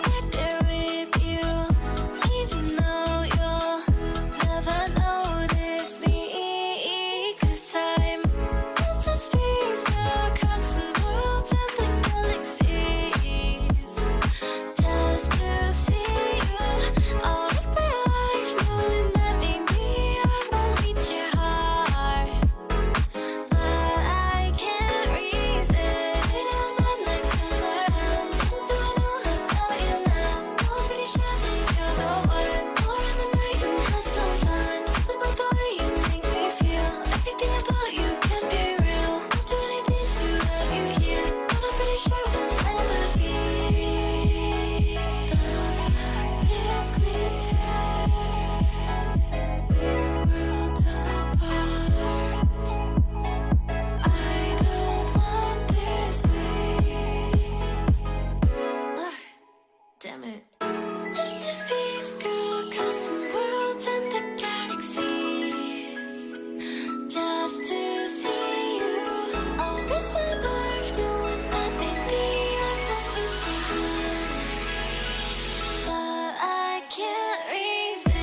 [SPEAKER 4] right there with you, even though you'll never notice me. 'Cause I'm just a street girl, crossing worlds and the galaxies, just to see you. I'll risk my life knowing that maybe I won't reach your heart, but I can't resist. When I come around, don't know about you now. I'm pretty sure that you're the one. Go around the night and have some fun. Something about the way you make me feel. Everything about you can be real. I'll do anything to have you here, but I'm pretty sure we'll never be. The fact is clear, we're worlds apart. I don't want this, please. Ugh, damn it. Just a space girl, crossing worlds and the galaxies, just to see you. I'll risk my life knowing that maybe I won't reach your heart, but I can't resist.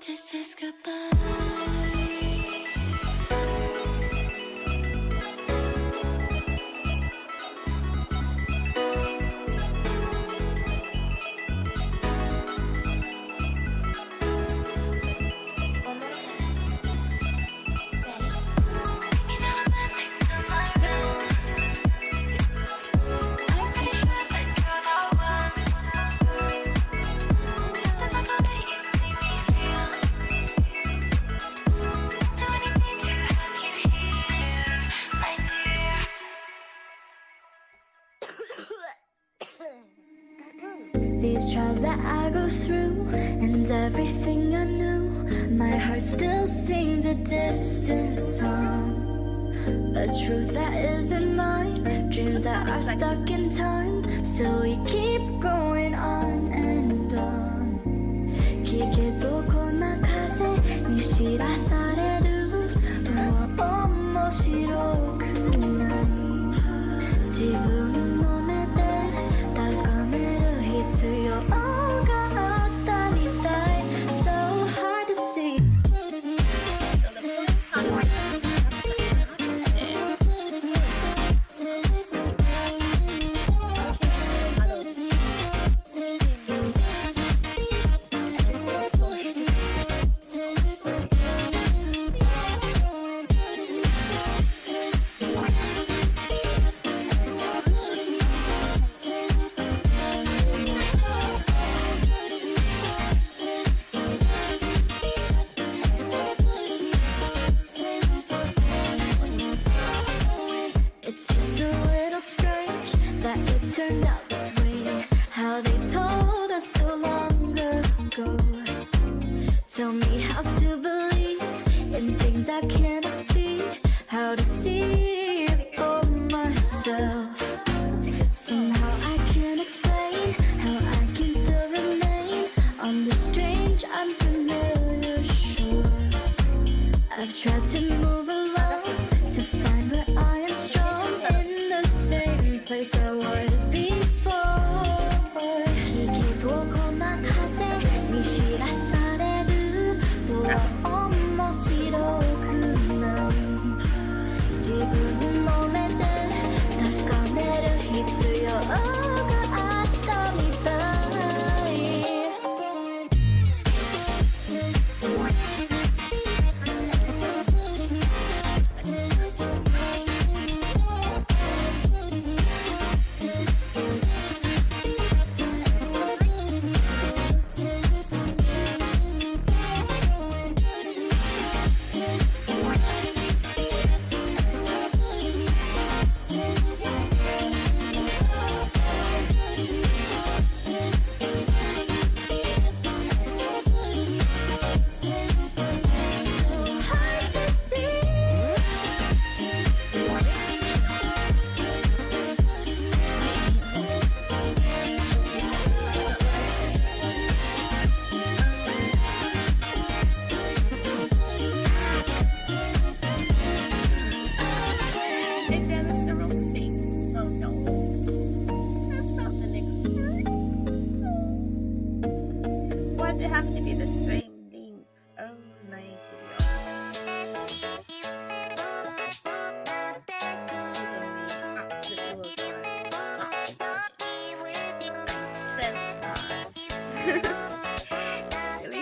[SPEAKER 4] This is goodbye. One more time. Ready? You know I'm next to my room. I'm pretty sure that you're the one. Something about the way you make me feel. Do anything to have you here, my dear. These trials that I go through, and everything I knew, my heart still sings a distant song. A truth that isn't mine, dreams that are stuck in time. Still we keep going on and on. 聞けぞこんな風に知らされるとは面白くない。自分の目で確かめる必要が Sometimes I cannot see how to see it for myself. Somehow I can't explain how I can still remain on this strange, unfamiliar shore. I've tried to move along to find where I am strong in the same place I was before. 秘訣をこの風に知らされるとは面白くない。自分の目で確かめる必要があったみたい。
[SPEAKER 1] They have to be the same length. Oh my god. Absolute bullseye. Absolutely. So smart. Silly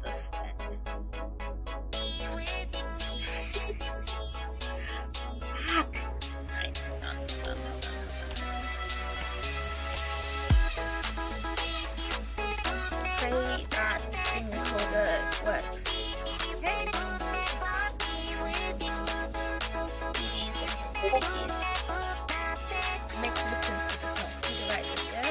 [SPEAKER 1] this then? Fuck! Right, done. Pray that screen recorder works. Okay? Make sure listen to this not to be the right video.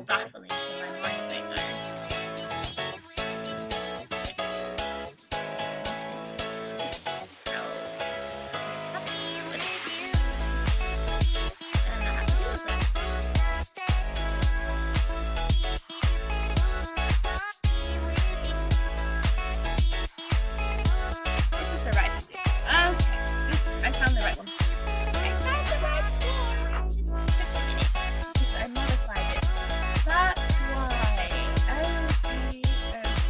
[SPEAKER 1] Baffling to my mind right now. This is the right one. Okay, I found the right one. I found the right one. Just a minute, because I modified it. That's why. Okay. That's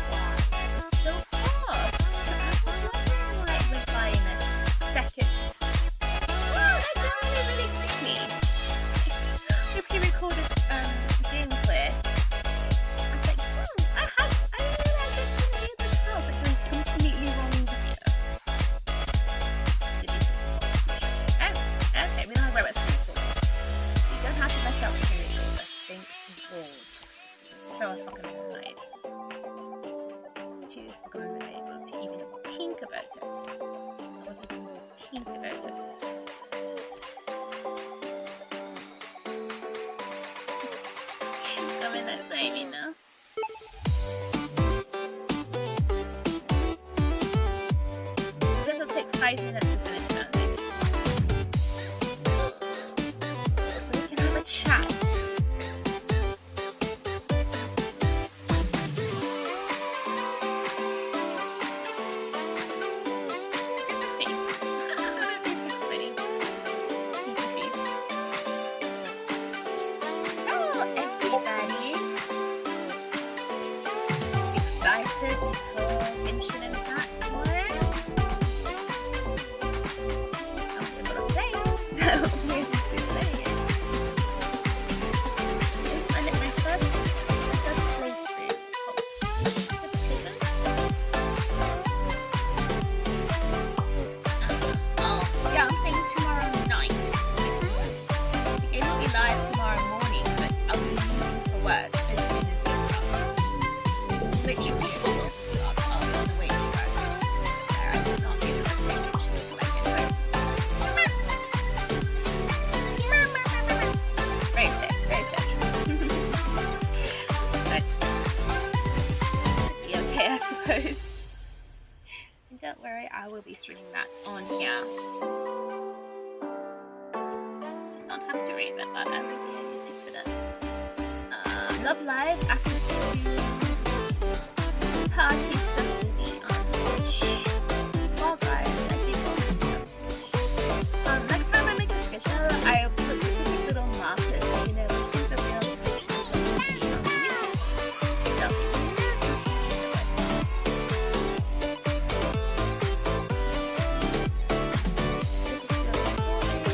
[SPEAKER 1] why. It was so fast. I was wondering why it went by in a second. Wow, that downloaded really quickly. If he recorded gameplay, I was like, I realised I couldn't hear this fast. Like, it was completely wrong video. Okay, we don't have a screen recorder. You don't have to mess up the screen recorder. Think bold. It's so fucking annoying. It's too fucking annoying to even think about it. Not even think about it. Coming outside Aivee now. This will take 5 minutes to finish. on here. Do not have to worry about that. I will be able to put it. Love Live after school party stuff will be on Twitch. Well, guys, I think I'll see you on Twitch. Next time I make a schedule, I'll put specific little markers so you know as soon as I put on Twitch, this one's going to be on YouTube. There'll be no confusion about this. This is still recording.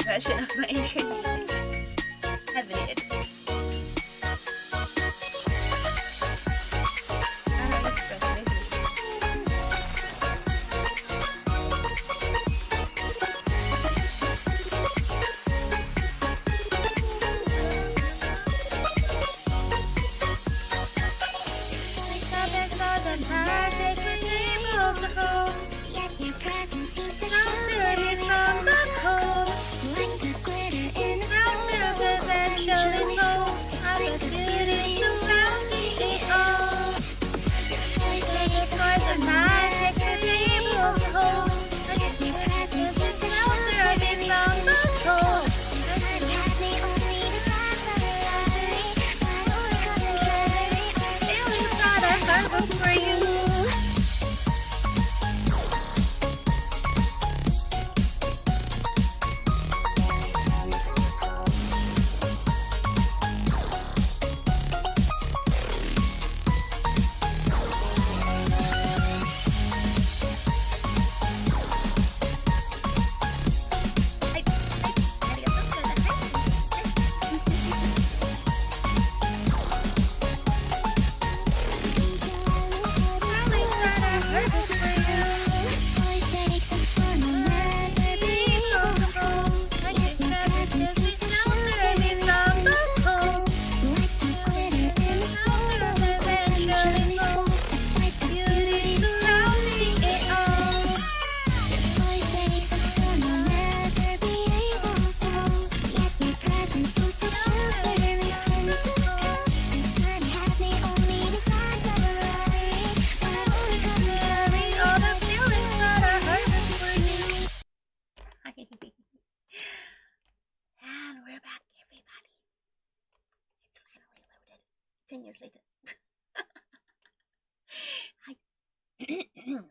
[SPEAKER 1] Version of my intro music. Heavily edited. I don't know this is going to be later.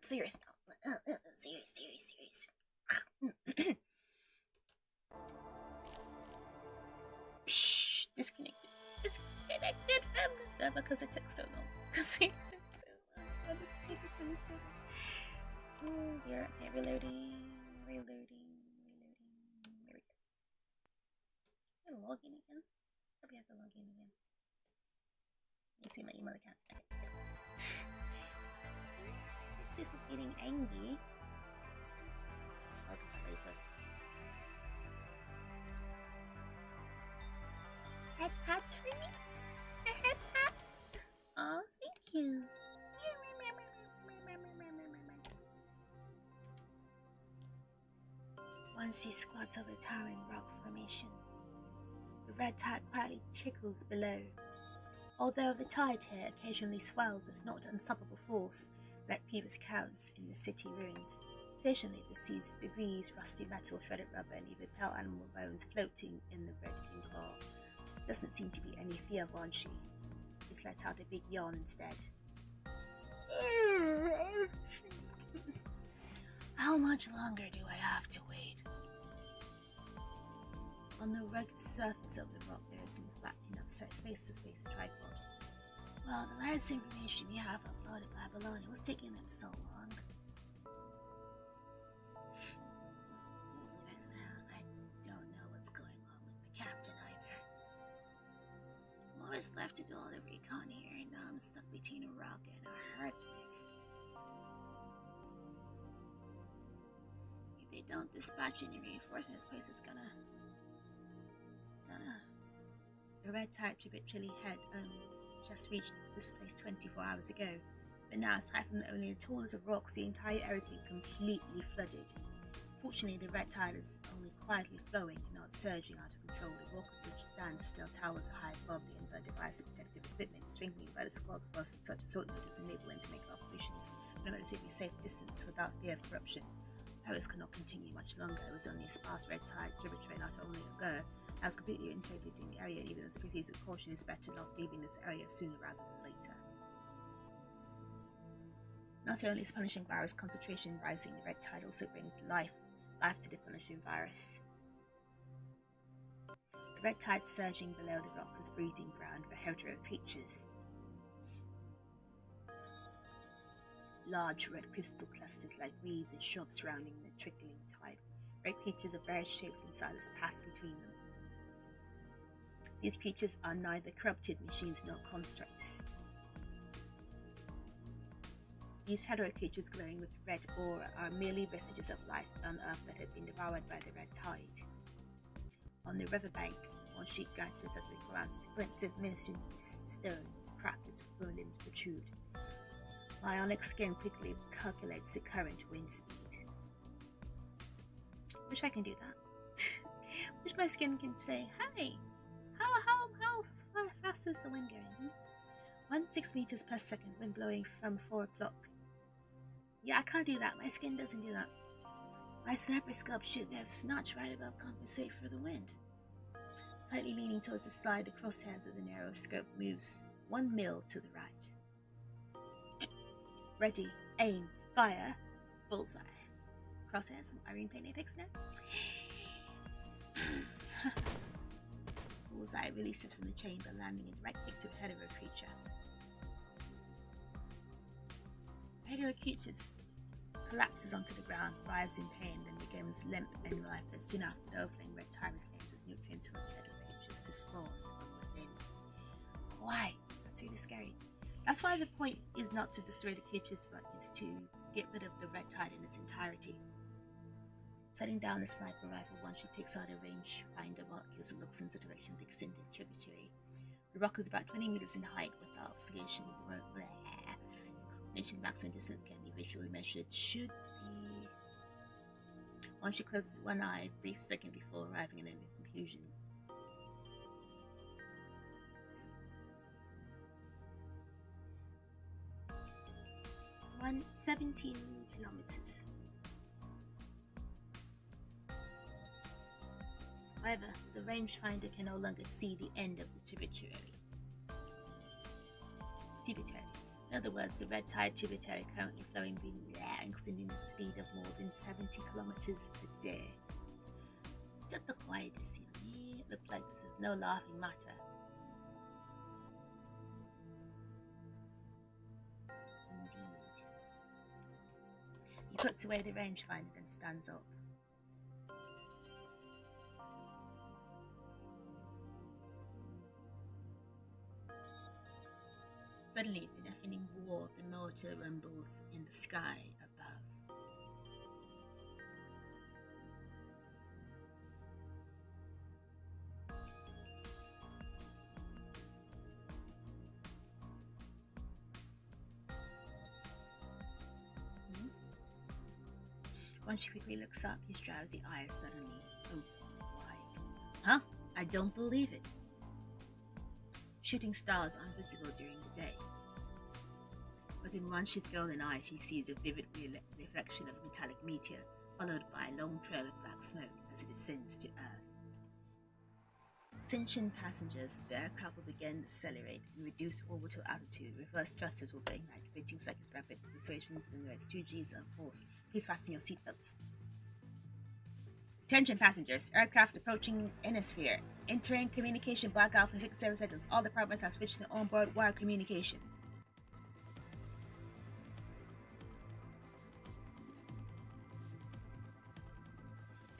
[SPEAKER 1] Serious now. Serious. Psh, disconnected from the server because it took so long. I was disconnected from the server. Oh dear. Okay, reloading. There we go. I'm gonna log in again. Probably have to log in again. You see my email account. Okay. Sis is getting angry. I'll do that later. Head pat for me? A head pat? Oh, thank you. Once he squats over towering rock formation, the red tide quietly trickles below. Although the tide here occasionally swells as not unstoppable force, like previous accounts in the city ruins. Occasionally there sees debris, rusty metal, shredded rubber, and even pale animal bones floating in the red ink hall. Doesn't seem to be any fear of Wanshi. Just lets out a big yawn instead. How much longer do I have to wait? On the rugged surface of the rock there isn't flat enough space to space a tripod. Well, the last information we have uploaded by Bologna was taking them so long. I don't know what's going on with the captain either. More is left to do all the recon here, and now I'm stuck between a rock and a hard place. If they don't dispatch any reinforcements, this place is gonna... The red tide tributary had just reached this place 24 hours ago, but now aside from only the tallest of rocks, the entire area has been completely flooded. Fortunately, the red tide is only quietly flowing and not surging out of control. The rock which stands still towers high above the inverted device of protective equipment, strengthened by the squads of such assault units enable them to make operations from a relatively safe distance without fear of corruption. Paris could not continue much longer. It was only a sparse red tide tributary not only ago. I was completely integrated in the area, and even the species of caution is better not leaving this area sooner rather than later. Not only is punishing virus concentration rising, the red tide also brings life to the punishing virus. The red tide surging below the rock is breeding ground for hetero creatures. Large red crystal clusters like weeds and shrubs surrounding the trickling tide. Red creatures of various shapes and sizes pass between them. These creatures are neither corrupted machines nor constructs. These hetero creatures glowing with red aura are merely vestiges of life on Earth that had been devoured by the red tide. On the riverbank, one sheet branches of the glimpse of masonry stone cracked as bone limbs protrude. My ionic skin quickly calculates the current wind speed. Wish I can do that. Wish my skin can say, "Hey, how fast is the wind going?" 16 meters per second, wind blowing from 4 o'clock. Yeah, I can't do that. My skin doesn't do that. My sniper scope should have notch right above compensate for the wind. Slightly leaning towards the side, the crosshairs of the narrow scope moves 1 mil to the right. Ready, aim, fire, bullseye. Crosshairs, Irene playing Apex now. Bullseye releases from the chamber, landing a direct hit to the head of a creature. Hetero creatures collapses onto the ground, writhes in pain, then becomes limp and lifeless. Soon after, the overflowing red tide reclaims its nutrients from the hetero creatures to spawn within. Why? That's really scary. That's why the point is not to destroy the creatures, but is to get rid of the red tide in its entirety. Setting down the sniper rifle once she takes out a rangefinder markers and looks in the direction of the extended tributary. The rock is about 20 meters in height without obfuscation. The road maximum distance can be visually measured. Should be. Once she closes one eye, a brief second before arriving at a conclusion. One 17 kilometers. However, the rangefinder can no longer see the end of the tributary. In other words, the red tide tributary currently flowing extending at the speed of more than 70 kilometers a day. Just the quietest, it looks like this is no laughing matter. Indeed. He puts away the rangefinder and stands up. Suddenly, the deafening roar of the motor rumbles in the sky above. Once she quickly looks up, his drowsy eyes suddenly open wide. Huh? I don't believe it. Shooting stars aren't visible during the day. But in Ranchi's golden eyes, he sees a vivid reflection of a metallic meteor, followed by a long trail of black smoke as it descends to Earth. Sentient passengers, the aircraft will begin to accelerate and reduce orbital altitude. Reverse thrusters will ignite, creating seconds rapid acceleration within the next 2 Gs of force. Please fasten your seatbelts. Attention passengers, aircraft approaching Ionosphere. Entering communication blackout for 6-7 seconds. All departments have switched to onboard wire communication.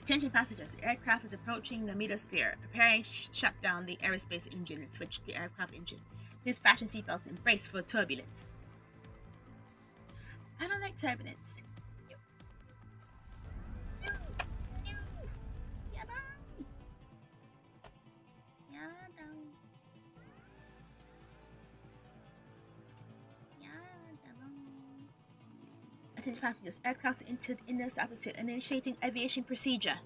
[SPEAKER 1] Attention passengers, aircraft is approaching the mesosphere. Preparing shut down the aerospace engine and switch to the aircraft engine. Please fasten seatbelts and brace for turbulence. I don't like turbulence. Attention passengers, aircraft entered in this opposite and initiating aviation procedure.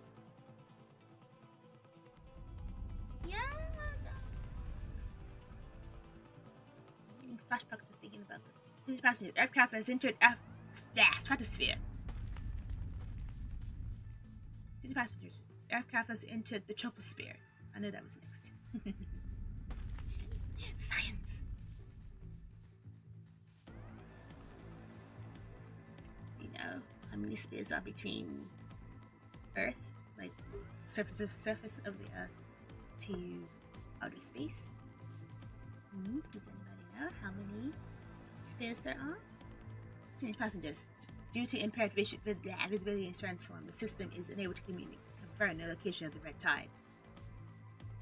[SPEAKER 1] Flashbacks is thinking about this. Attention passengers, aircraft has entered stratosphere. Attention passengers, aircraft has entered the troposphere. I know that was next. Science. How many spheres are between Earth, like surface of the Earth, to outer space? Does anybody know how many spheres there are? Attention passengers, due to impaired visibility and transform, the system is unable to confirm the location of the red tide.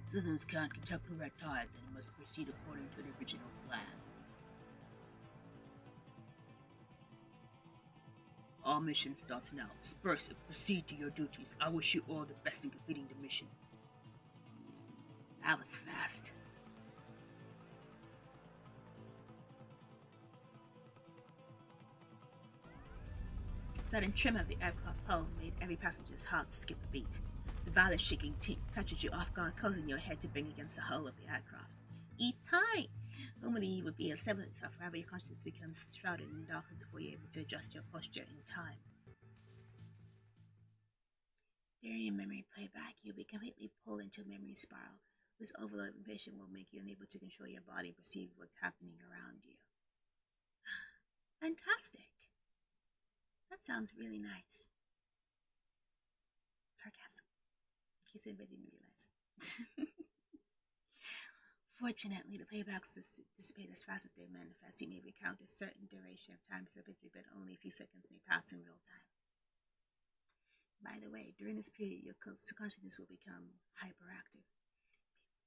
[SPEAKER 1] Citizens can't detect the red tide, then it must proceed according to the original plan. All mission starts now. Disperse and proceed to your duties. I wish you all the best in completing the mission. That was fast. Sudden tremor of the aircraft hull made every passenger's heart skip a beat. The violent shaking catches you off guard, causing your head to bang against the hull of the aircraft. Eat time! Normally you would be a semblance of forever your consciousness becomes shrouded in darkness before you're able to adjust your posture in time. During memory playback, you'll be completely pulled into a memory spiral. This overload information will make you unable to control your body and perceive what's happening around you. Fantastic! That sounds really nice. Sarcasm. In case anybody didn't realize. Fortunately, the playbacks dissipate as fast as they manifest. You may recount a certain duration of time separately, but only a few seconds may pass in real time. By the way, during this period, your subconsciousness will become hyperactive.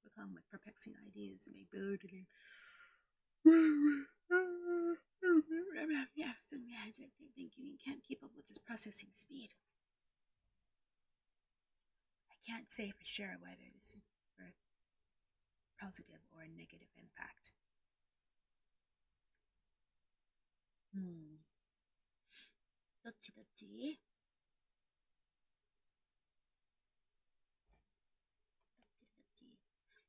[SPEAKER 1] Become with perplexing ideas, may build thinking you can't keep up with this processing speed. I can't say for sure whether this is for positive or a negative impact. Dochi.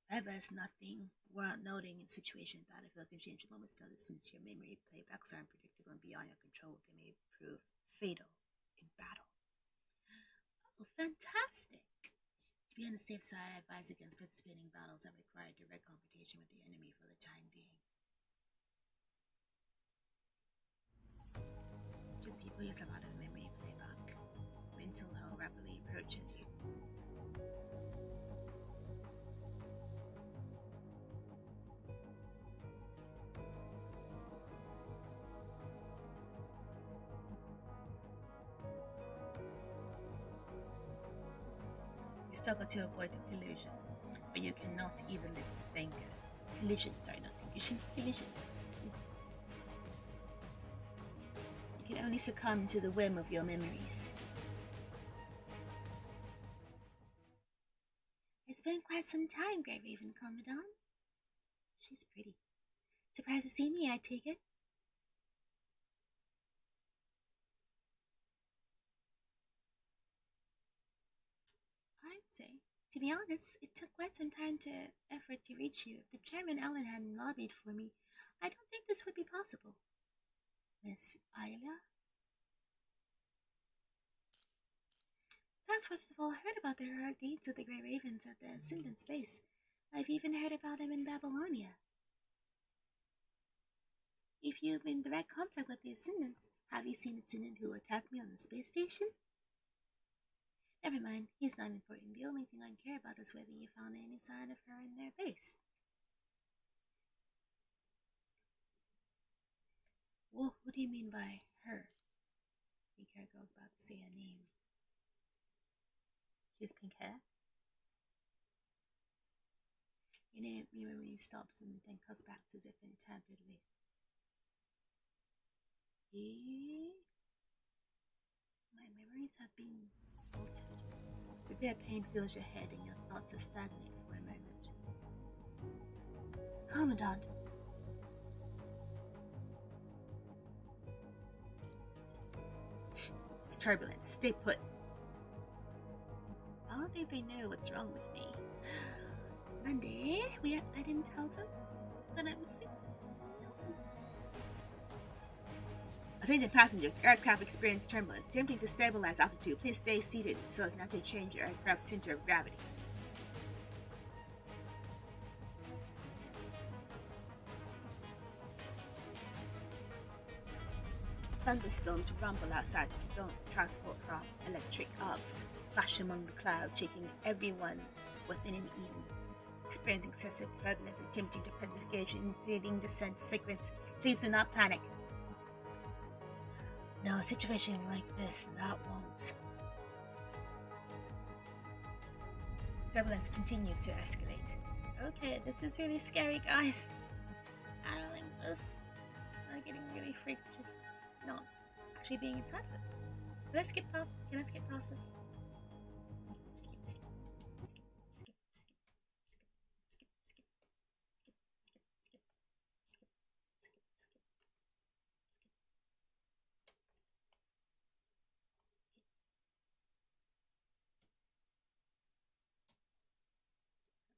[SPEAKER 1] However, it's nothing worth noting in situations that if can change a moment's notice since your memory playbacks are unpredictable and beyond your control, they may prove fatal in battle. Oh, fantastic! To be on the safe side, I advise against participating in battles that require direct confrontation with the enemy for the time being. Just pull yourself out of memory playback. Mental hell rapidly approaches. You struggle to avoid the collision, but you cannot even lift the finger. Collision. finally succumb to the whim of your memories. It's been quite some time, Grey Raven Commandant. She's pretty. Surprised to see me, I take it? I'd say. To be honest, it took quite some time to effort to reach you. If the Chairman Ellen hadn't lobbied for me, I don't think this would be possible. Miss Ayla? That's first of all heard about the heroic deeds of the Grey Ravens at the Ascendant's base. I've even heard about them in Babylonia. If you've been in direct contact with the Ascendants, have you seen the Ascendant who attacked me on the space station? Never mind, he's not important. The only thing I care about is whether you found any sign of her in their base. Well, what do you mean by her? Pink-haired girl's about to say her name. She has pink hair? You know, your memory stops and then comes back as if been tampered with. My memories have been altered. Severe pain fills your head and your thoughts are stagnant for a moment. Commandant. It's turbulence. Stay put. I don't think they know what's wrong with me. Monday, I didn't tell them that I was sick. Attention passengers, aircraft experienced turbulence. Attempting to stabilize altitude. Please stay seated so as not to change your aircraft's center of gravity. Thunderstorms rumble outside the stone transport craft. Electric arcs flash among the clouds, shaking everyone within an even. Experiencing excessive turbulence, attempting to disengage, including descent sequence. Please do not panic. No, a situation like this, that won't. Turbulence continues to escalate. Okay, this is really scary, guys. I don't like this. I'm getting really freaked just not actually being inside of it. Can I skip past this?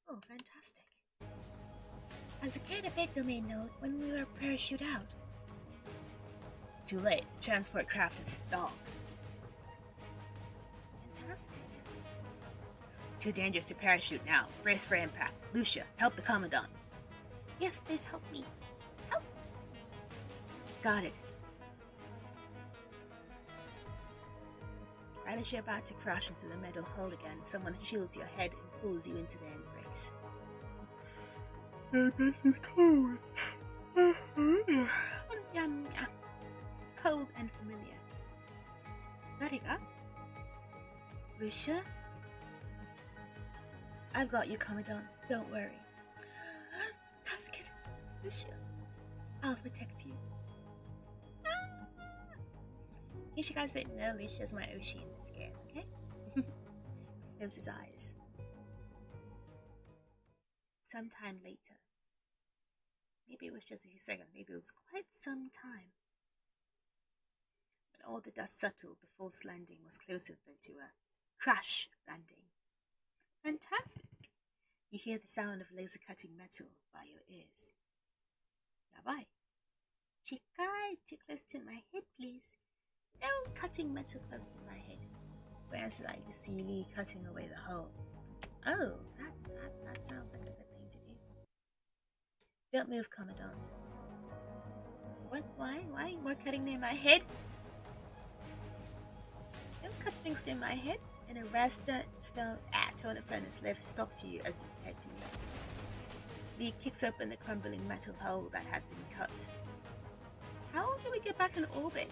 [SPEAKER 1] Oh, fantastic. As a kid, I picked domain node when we were parachute out. Too late. The transport craft is stalled. Fantastic. Too dangerous to parachute now. Brace for impact. Lucia, help the Commandant. Yes, please help me. Help! Got it. Right as you're about to crash into the metal hull again, someone shields your head and pulls you into their embrace. This is cold. Cold and familiar. Nariga? Lucia? I've got you, Commandant. Don't worry. Ask it, Lucia. I'll protect you. In case you guys didn't know, Lucia's my Oshi in this game, okay? Close his eyes. Sometime later. Maybe it was just a few seconds, maybe it was quite some time. When all the dust settled, the false landing was closer than to a crash landing. Fantastic! You hear the sound of laser cutting metal by your ears. Yabai. Chikai, too close to my head, please. No cutting metal close to my head. Whereas like the sea Lee cutting away the hull. Oh, that sounds like a good thing to do. Don't move, Commandant. What? Why? More cutting near my head? Don't cut things in my head. And a rare stone tone of turn his left stops you as you head to me. Lee kicks open the crumbling metal hull that had been cut. How do we get back in orbit?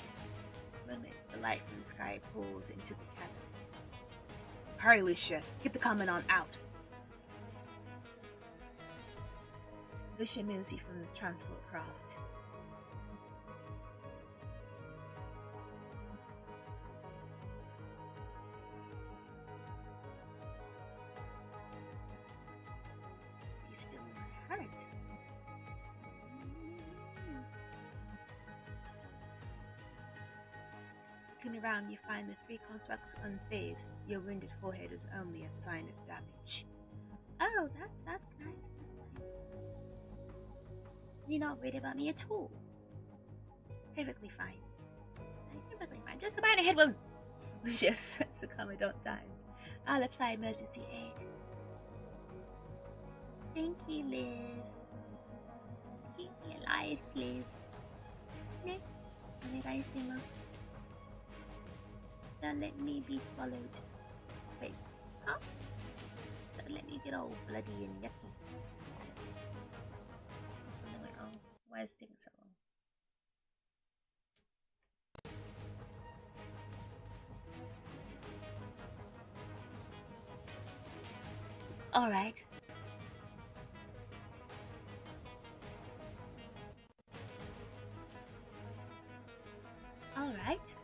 [SPEAKER 1] Moment, the light from the sky pours into the cabin. Hurry, Lucia. Get the Commandant out. Lucia moves you from the transport craft. Looking around, you find the 3 constructs unfazed. Your wounded forehead is only a sign of damage. Oh, that's nice. That's nice. You're not worried about me at all. Perfectly fine. Perfectly fine. Just a minor head wound. Lucius, that's the commandant time. I'll apply emergency aid. Thank you, Liv. Keep me alive, please. No, don't let me be swallowed. Wait, huh? Don't let me get all bloody and yucky. Something went wrong. Why is it taking so long? Alright. Alright.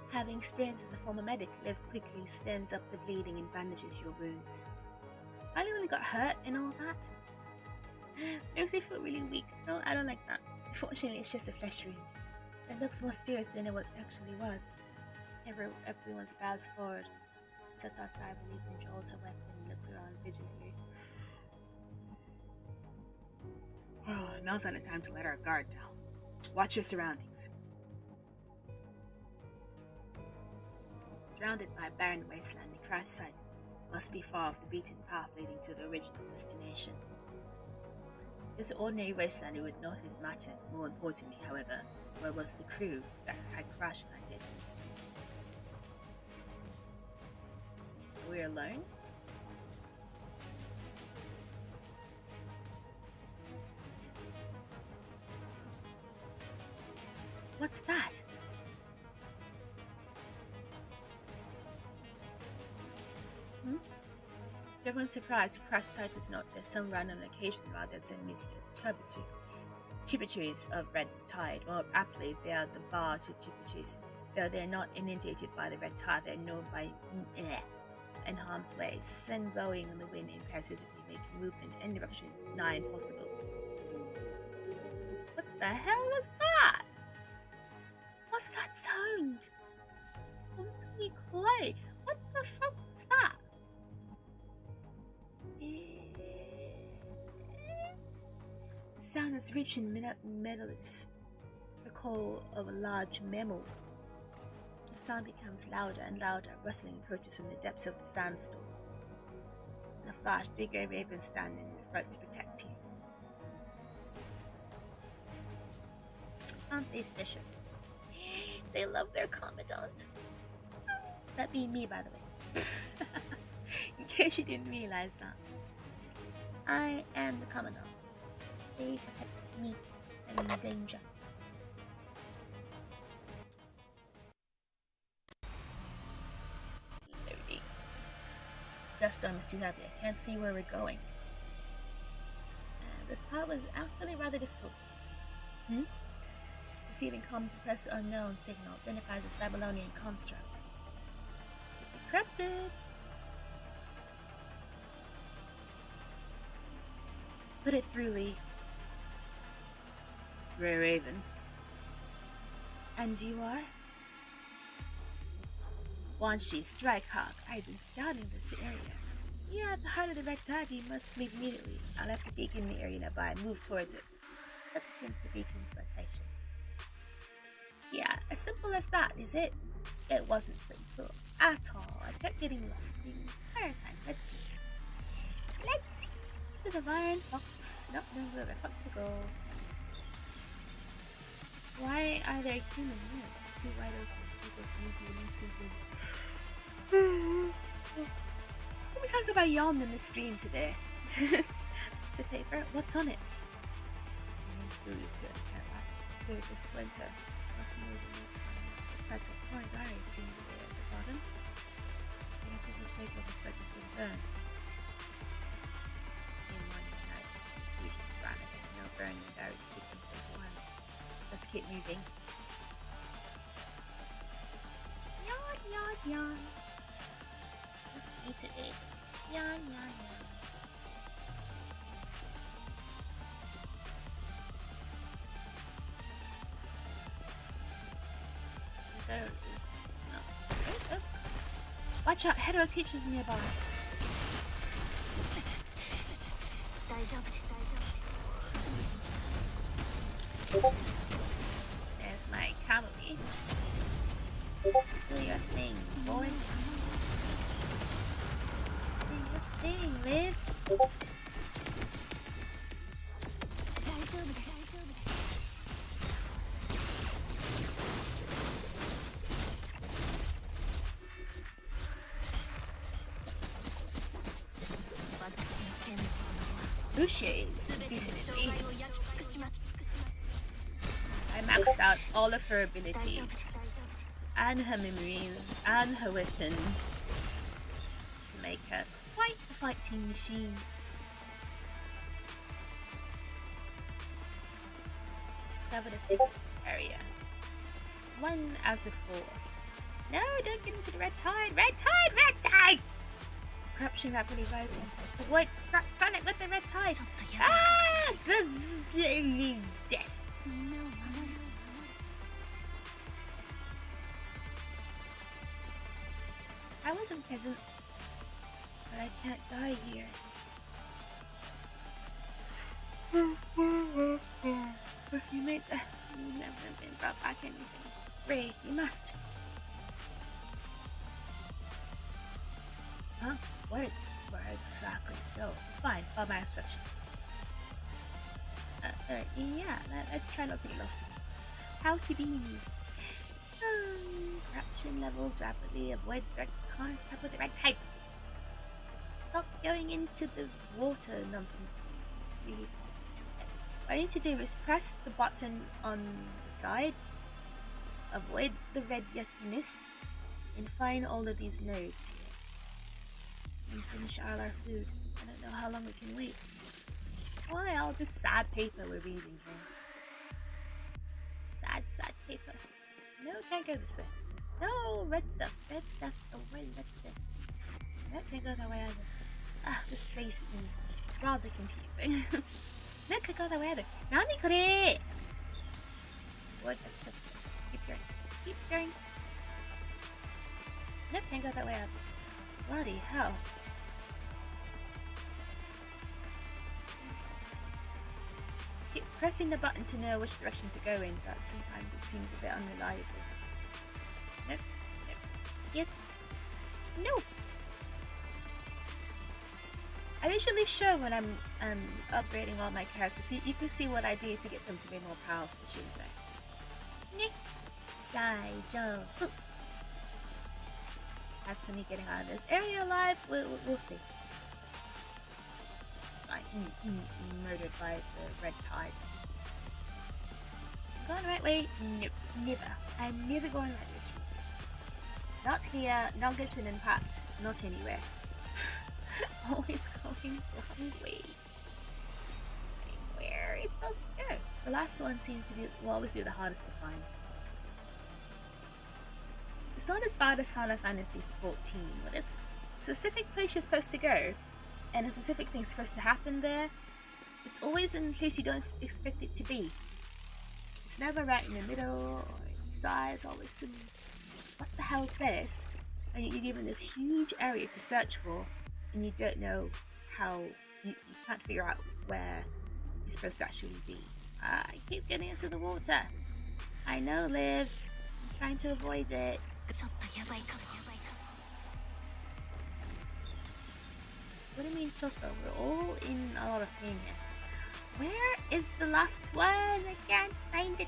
[SPEAKER 1] Having experience as a former medic, Liv quickly stands up the bleeding and bandages your wounds. I only got hurt and all that. Makes me feel really weak. No, I don't like that. Fortunately, it's just a flesh wound. It looks more serious than it actually was. Everyone bows forward, sets outside, Relief draws her weapon and looks around vigilantly. Oh, now's not the time to let our guard down. Watch your surroundings. Surrounded by a barren wasteland, the crash site must be far off the beaten path leading to the original destination. This ordinary wasteland it would not have mattered. More importantly, however, where was the crew that had crash landed? We're alone? What's that? To everyone's surprise, the crash site is not just some random location, rather it's amidst tributaries of red tide. More aptly, they are the bar to tributaries. Though they are not inundated by the red tide, they are known by in harm's way. Sand blowing in the wind impairs visibly, making movement and direction nigh impossible. What the hell was that? What's that sound? Holy coy! What the fuck was that? The sound is rich and melodious, the call of a large mammal. The sound becomes louder and louder, rustling approaches from the depths of the sandstorm. In a flash, bigger ravens stand in front to protect you. Aren't they special? They love their commandant. That being me, by the way. In case you didn't realize that. I am the commandant. They protect me. I'm in danger. Loading. Dust storm is too heavy. I can't see where we're going. This part was actually rather difficult. Receiving common to press unknown signal identifies as Babylonian construct. Encrypted. Put it through, Lee. Ray Raven. And you are? Wanshi, Strikehawk. I've been scouting this area. You're at the heart of the red tide. You must leave immediately. I'll have the beacon in the area nearby. Move towards it. Ever since the beacon's location. Yeah, as simple as that, is it? It wasn't simple at all. I kept getting lost the entire time. Let's see. Let's see. The Divine Fox. Not knowing where the fuck to go. Why are there human units? It's too wide open. People can easily simply. How many times have I yawned in the stream today? Piece of paper. What's on it? Food to a canvas. Food this winter. Must move in the time. Looks like a poor diary seemed to be at the bottom. Each of this paper looks like it's been burned. In morning night, fusions ran ahead. No burning diary keeping for a while. Let's keep moving. Yawn, yawn, yawn. Let's eat it. Yawn, yawn, yawn. Watch out, hetero creatures nearby. There's my cavalry. Do your thing, boy. Do your thing, Liv. Bushes, definitely. I maxed out all of her abilities, and her memories, and her weapon, to make her quite a fighting machine. Discover the secret of this area. 1 out of 4. No, don't get into the red tide! Red tide! Red tide! Corruption rapidly rising. Avoid planet with the red tide. Ah! Death. I wasn't pleasant, but I can't die here. If you made that, you've never been brought back anything. Ray, you must. Huh? Where exactly? No, fine. Follow my instructions. Yeah. Let's try not to get lost. How to be me? Corruption levels rapidly. Avoid red contact with the red tide. Stop going into the water nonsense. It's really. What I need to do is press the button on the side. Avoid the red yethiness, and find all of these nodes here. And finish all our food. I don't know how long we can wait. Why all this sad paper we're reading here? Sad paper. No, can't go this way. No, red stuff. Avoid red stuff. No, can't go that way either. Ah, this place is rather confusing. No, can't go that way either. Nani kore? Avoid that stuff. Keep going. Nope, can't go that way either. Bloody hell. Keep pressing the button to know which direction to go in, but sometimes it seems a bit unreliable. Nope. Yes. No. I usually show when I'm upgrading all my characters, so you can see what I do to get them to be more powerful, shouldn't I? Nickyoill. As for me getting out of this area alive, we'll see. Like, murdered by the red tide. Going the right way? Nope, never. I'm never going right with you. Not here, not getting impact, not anywhere. Always going the wrong way. Where are you supposed to go? The last one seems to will always be the hardest to find. It's not as bad as Final Fantasy 14, but it's a specific place you're supposed to go, and a specific thing's supposed to happen there. It's always in a place you don't expect it to be. It's never right in the middle or inside. It's always some what the hell place, and you're given this huge area to search for, and you don't know how. You can't figure out where you're supposed to actually be. I keep getting into the water. I know, Liv. I'm trying to avoid it. What do you mean, Choco? We're all in a lot of pain here. Where is the last one? I can't find it.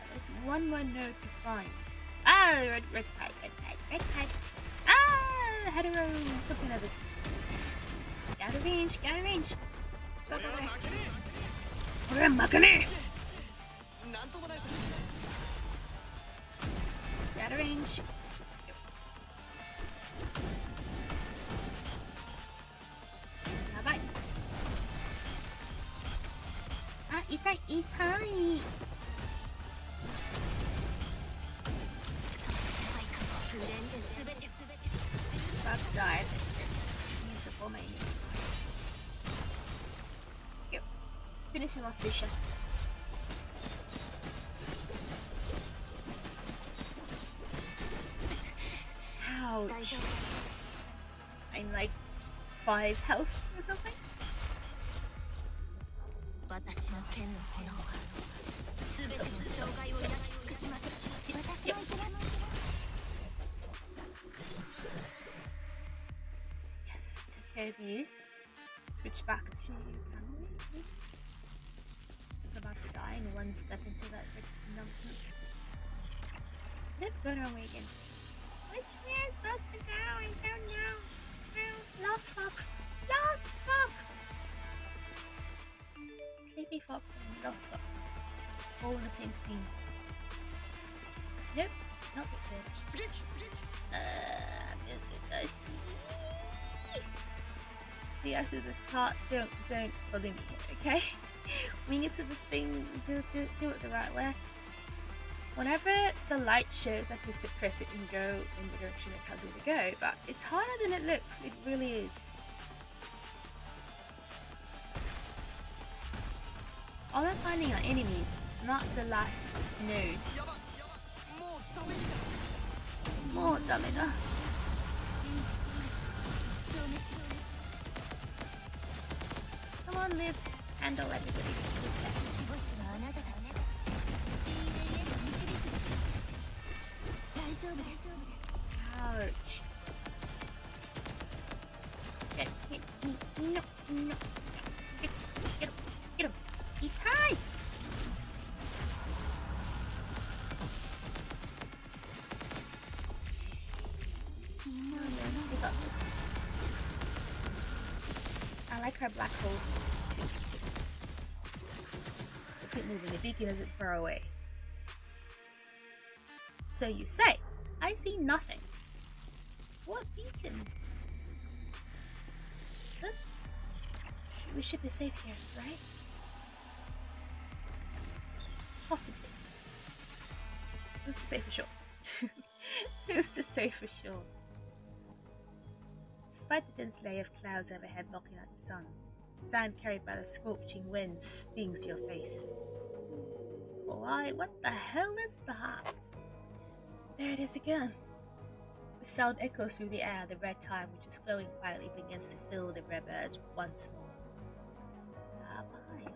[SPEAKER 1] There's one more node to find. Ah, red tide. Ah, hetero, something like this. Get a range. Go there. Get a range. Bye. Ah, itai. Bug dive. It's usable, maybe. Go. Finish him off, Lucia. Ouch. I'm like 5 health or something. Yes, take care of you. Switch back to Camry. Just about to die in one step into that nonsense. Let's go our way again. Which way is supposed to go? I don't know. Lost Fox! Lost Fox! Sleepy Fox and Lost Fox. All on the same screen. Nope, not this way. Missing. The rest of this part, don't bully me, okay? We get to this thing, do it the right way. Whenever the light shows, I can just press it and go in the direction it tells me to go, but it's harder than it looks, it really is. All I'm finding are enemies, not the last node. More damage. Come on, Liv. Handle everybody who's left. Ouch. Get me. No. Get him. He's high. We got this. I like her black hole suit. Let's keep moving. The beacon isn't far away. So you say, I see nothing. What beacon? This? We should be safe here, right? Possibly. Who's to say for sure? Who's to say for sure? Despite the dense layer of clouds overhead blocking out the sun, the sand carried by the scorching wind stings your face. Why, what the hell is that? There it is again. The sound echoes through the air. The red tide, which is flowing quietly, begins to fill the river once more.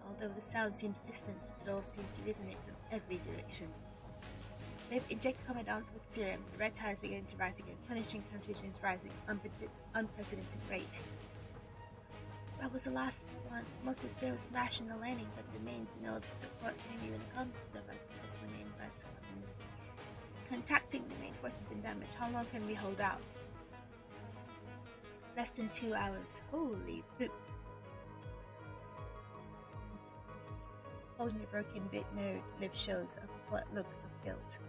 [SPEAKER 1] Although the sound seems distant, it all seems to resonate from every direction. They've injected commandants with serum. The red tide is beginning to rise again. Punishing transfusions rising unprecedented rate. That was the last one. Most of the serum smashed in the landing, but remains no support maybe when it comes to us the main vessel. Contacting the main force has been damaged. How long can we hold out? Less than 2 hours. Holy poop. Holding your broken bit node, Liv shows a what look of guilt.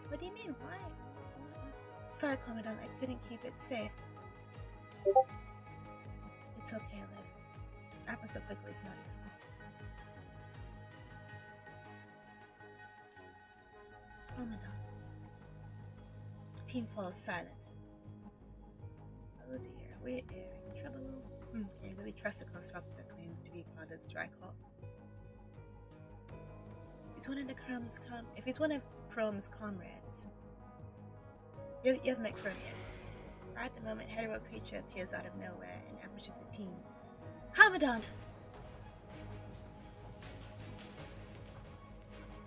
[SPEAKER 1] What do you mean? Why? Sorry, Commandant, I couldn't keep it safe. It's okay, Liv. Happened so quickly, it's not even. Commandant. The team falls silent. Oh dear, we're in trouble. Okay, really trust the constructor that claims to be Cloudier's strike hawk. If he's one of Chrome's comrades, you haven't met Chrome yet. Right at the moment, a hetero creature appears out of nowhere and ambushes the team. Commandant!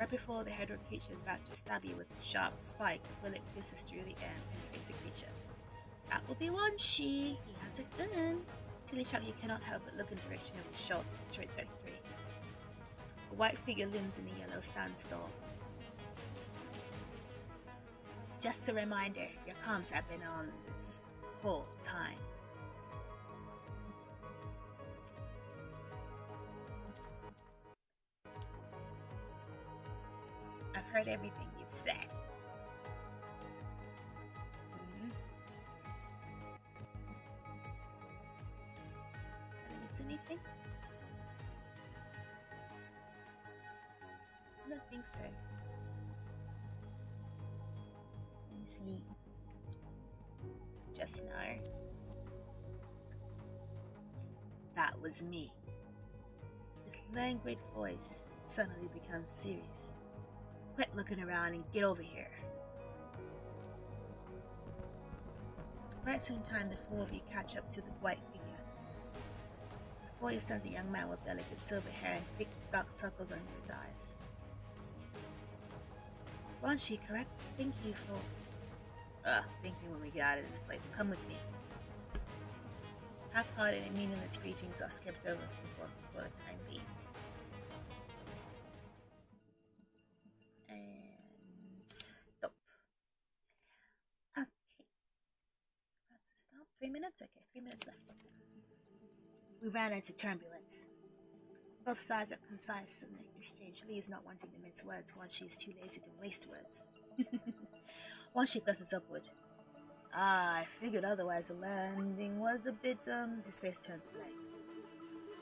[SPEAKER 1] Right before the hetero creature is about to stab you with a sharp spike, the bullet pierces through the air and penetrates the creature. That will be one she. He has a gun. Tilly Chuck, you cannot help but look in the direction of the shots. 33. A white figure looms in the yellow sandstorm. Just a reminder, your comms have been on this whole time. I've heard everything you've said. Did I miss anything? I don't think so. Sleep. Just now. That was me. The His languid voice suddenly becomes serious. Quit looking around and get over here. Right same time, the four of you catch up to the white figure. Before you stands a young man with delicate silver hair and thick dark circles under his eyes. Wanshi, correct? Thank you for... thinking when we get out of this place. Come with me. Half-hearted and meaningless greetings are skipped over for the time being. And stop. Okay. About to stop. 3 minutes? Okay, 3 minutes left. We ran into turbulence. Both sides are concise in the exchange. Lee is not wanting to mince words. Wanshi is too lazy to waste words. Wanshi glances upward. I figured otherwise. The landing was a bit, His face turns blank.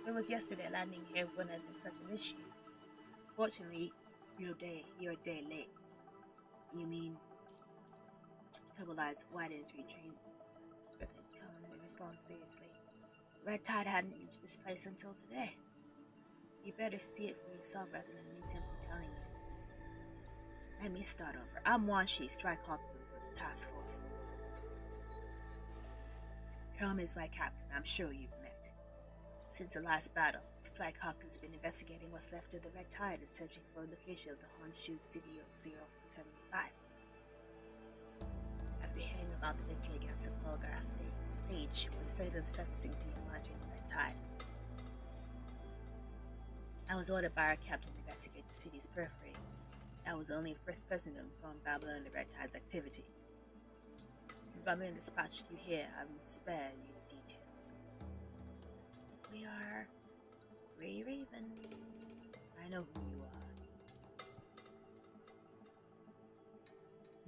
[SPEAKER 1] It was yesterday. Landing here wouldn't have been such an issue. Fortunately, you're a day late. You mean? Troubled eyes widen as we train. But then come and respond seriously. Red Tide hadn't reached this place until today. You better see it for yourself rather than me simply telling you. Let me start over. I'm Wanshi, Strike Hawk for the task force. Helm is my captain. I'm sure you've met. Since the last battle, Strike Hawk has been investigating what's left of the Red Tide and searching for a location of the Honshu City of 075. After hearing about the victory against the Polgar Phage, we started surfacing to your minds with the Red Tide. I was ordered by our captain to investigate the city's periphery. I was only the first person to inform Babylon of the Red Tide's activity. Since Babylon dispatched you here, I will spare you the details. We are Grey Raven. I know who you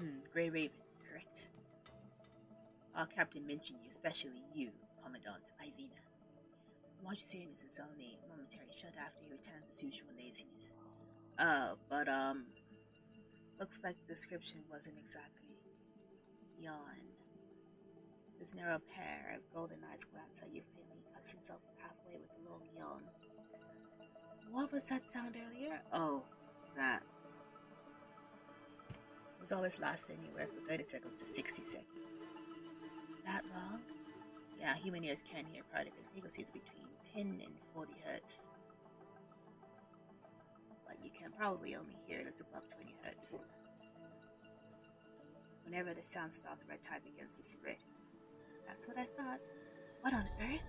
[SPEAKER 1] are. Grey Raven, correct? Our captain mentioned you, especially you, Commandant Ivina. Watch serious is only a momentary shut after he returns his usual laziness. Looks like the description wasn't exactly. Yawn. His narrow pair of golden eyes glance at you faintly, cuts himself halfway with a long yawn. What was that sound earlier? Oh, that. It was always last anywhere from 30 seconds to 60 seconds. That long? Yeah, human ears can hear part of it. Frequencies between 10 and 40 hertz. But you can probably only hear it as above 20 hertz. Whenever the sound stops, Red Tide begins to spread. That's what I thought. What on earth?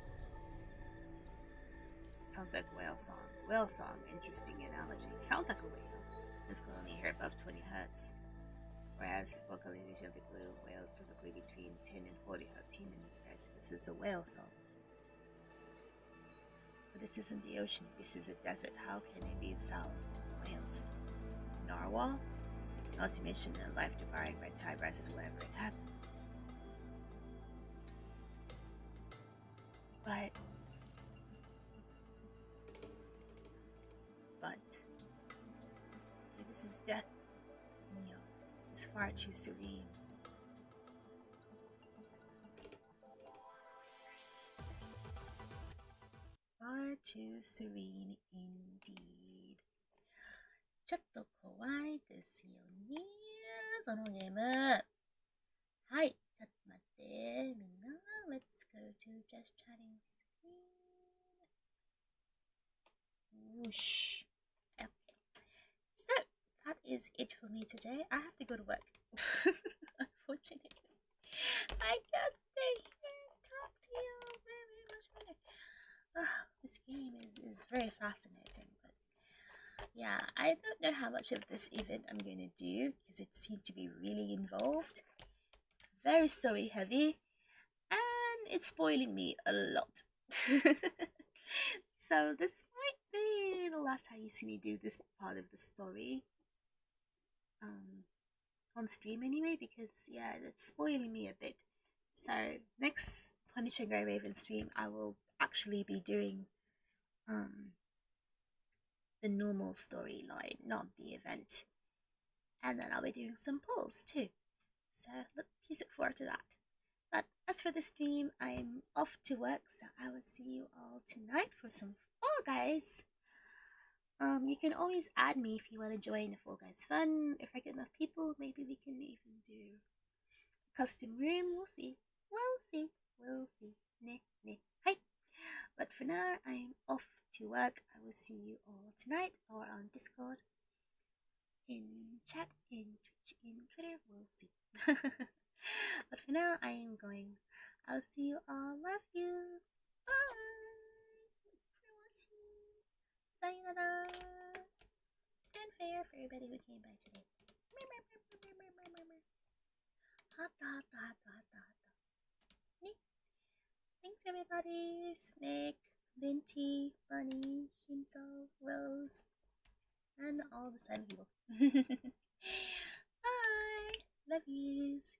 [SPEAKER 1] Sounds like whale song. Whale song, interesting analogy. Sounds like a whale. This can only hear above 20 hertz. Whereas vocalization of the blue whale is typically between 10 and 40 hertz. Human ears. This is a whale song. But this isn't the ocean. This is a desert. How can it be a sound? Whales. Narwhal? Not to mention the life-devouring Red Tide rises wherever it happens. But if this is death, Neo, is far too serene. Far too serene indeed. ちょっと怖いですよね。そのゲーム。はい。ちょっと待って。みんな、Let's go to just chatting screen. Whoosh. Okay. So, that is it for me today. I have to go to work. Unfortunately. I can't stay here and talk to you very much longer. This game is very fascinating, but yeah, I don't know how much of this event I'm going to do because it seems to be really involved, very story heavy, and it's spoiling me a lot. So this might be the last time you see me do this part of the story on stream anyway, because yeah, it's spoiling me a bit. So next Punisher Grey Raven stream I will actually be doing the normal storyline, not the event. And then I'll be doing some polls too. So please look forward to that. But as for the stream, I'm off to work, so I will see you all tonight for some Fall Guys. You can always add me if you want to join the Fall Guys fun. If I get enough people, maybe we can even do custom room. We'll see. We'll see. We'll see. Neh. Hi. But for now, I'm off to work. I will see you all tonight or on Discord, in chat, in Twitch, in Twitter. We'll see. But for now, I am going. I'll see you all. Love you. Bye. For watching. Sayonara. Fanfare for everybody who came by today. Hata. Thanks everybody. Snake, Venti, Bunny, Shinzo, Rose, and all the silent people. Bye. Love yous.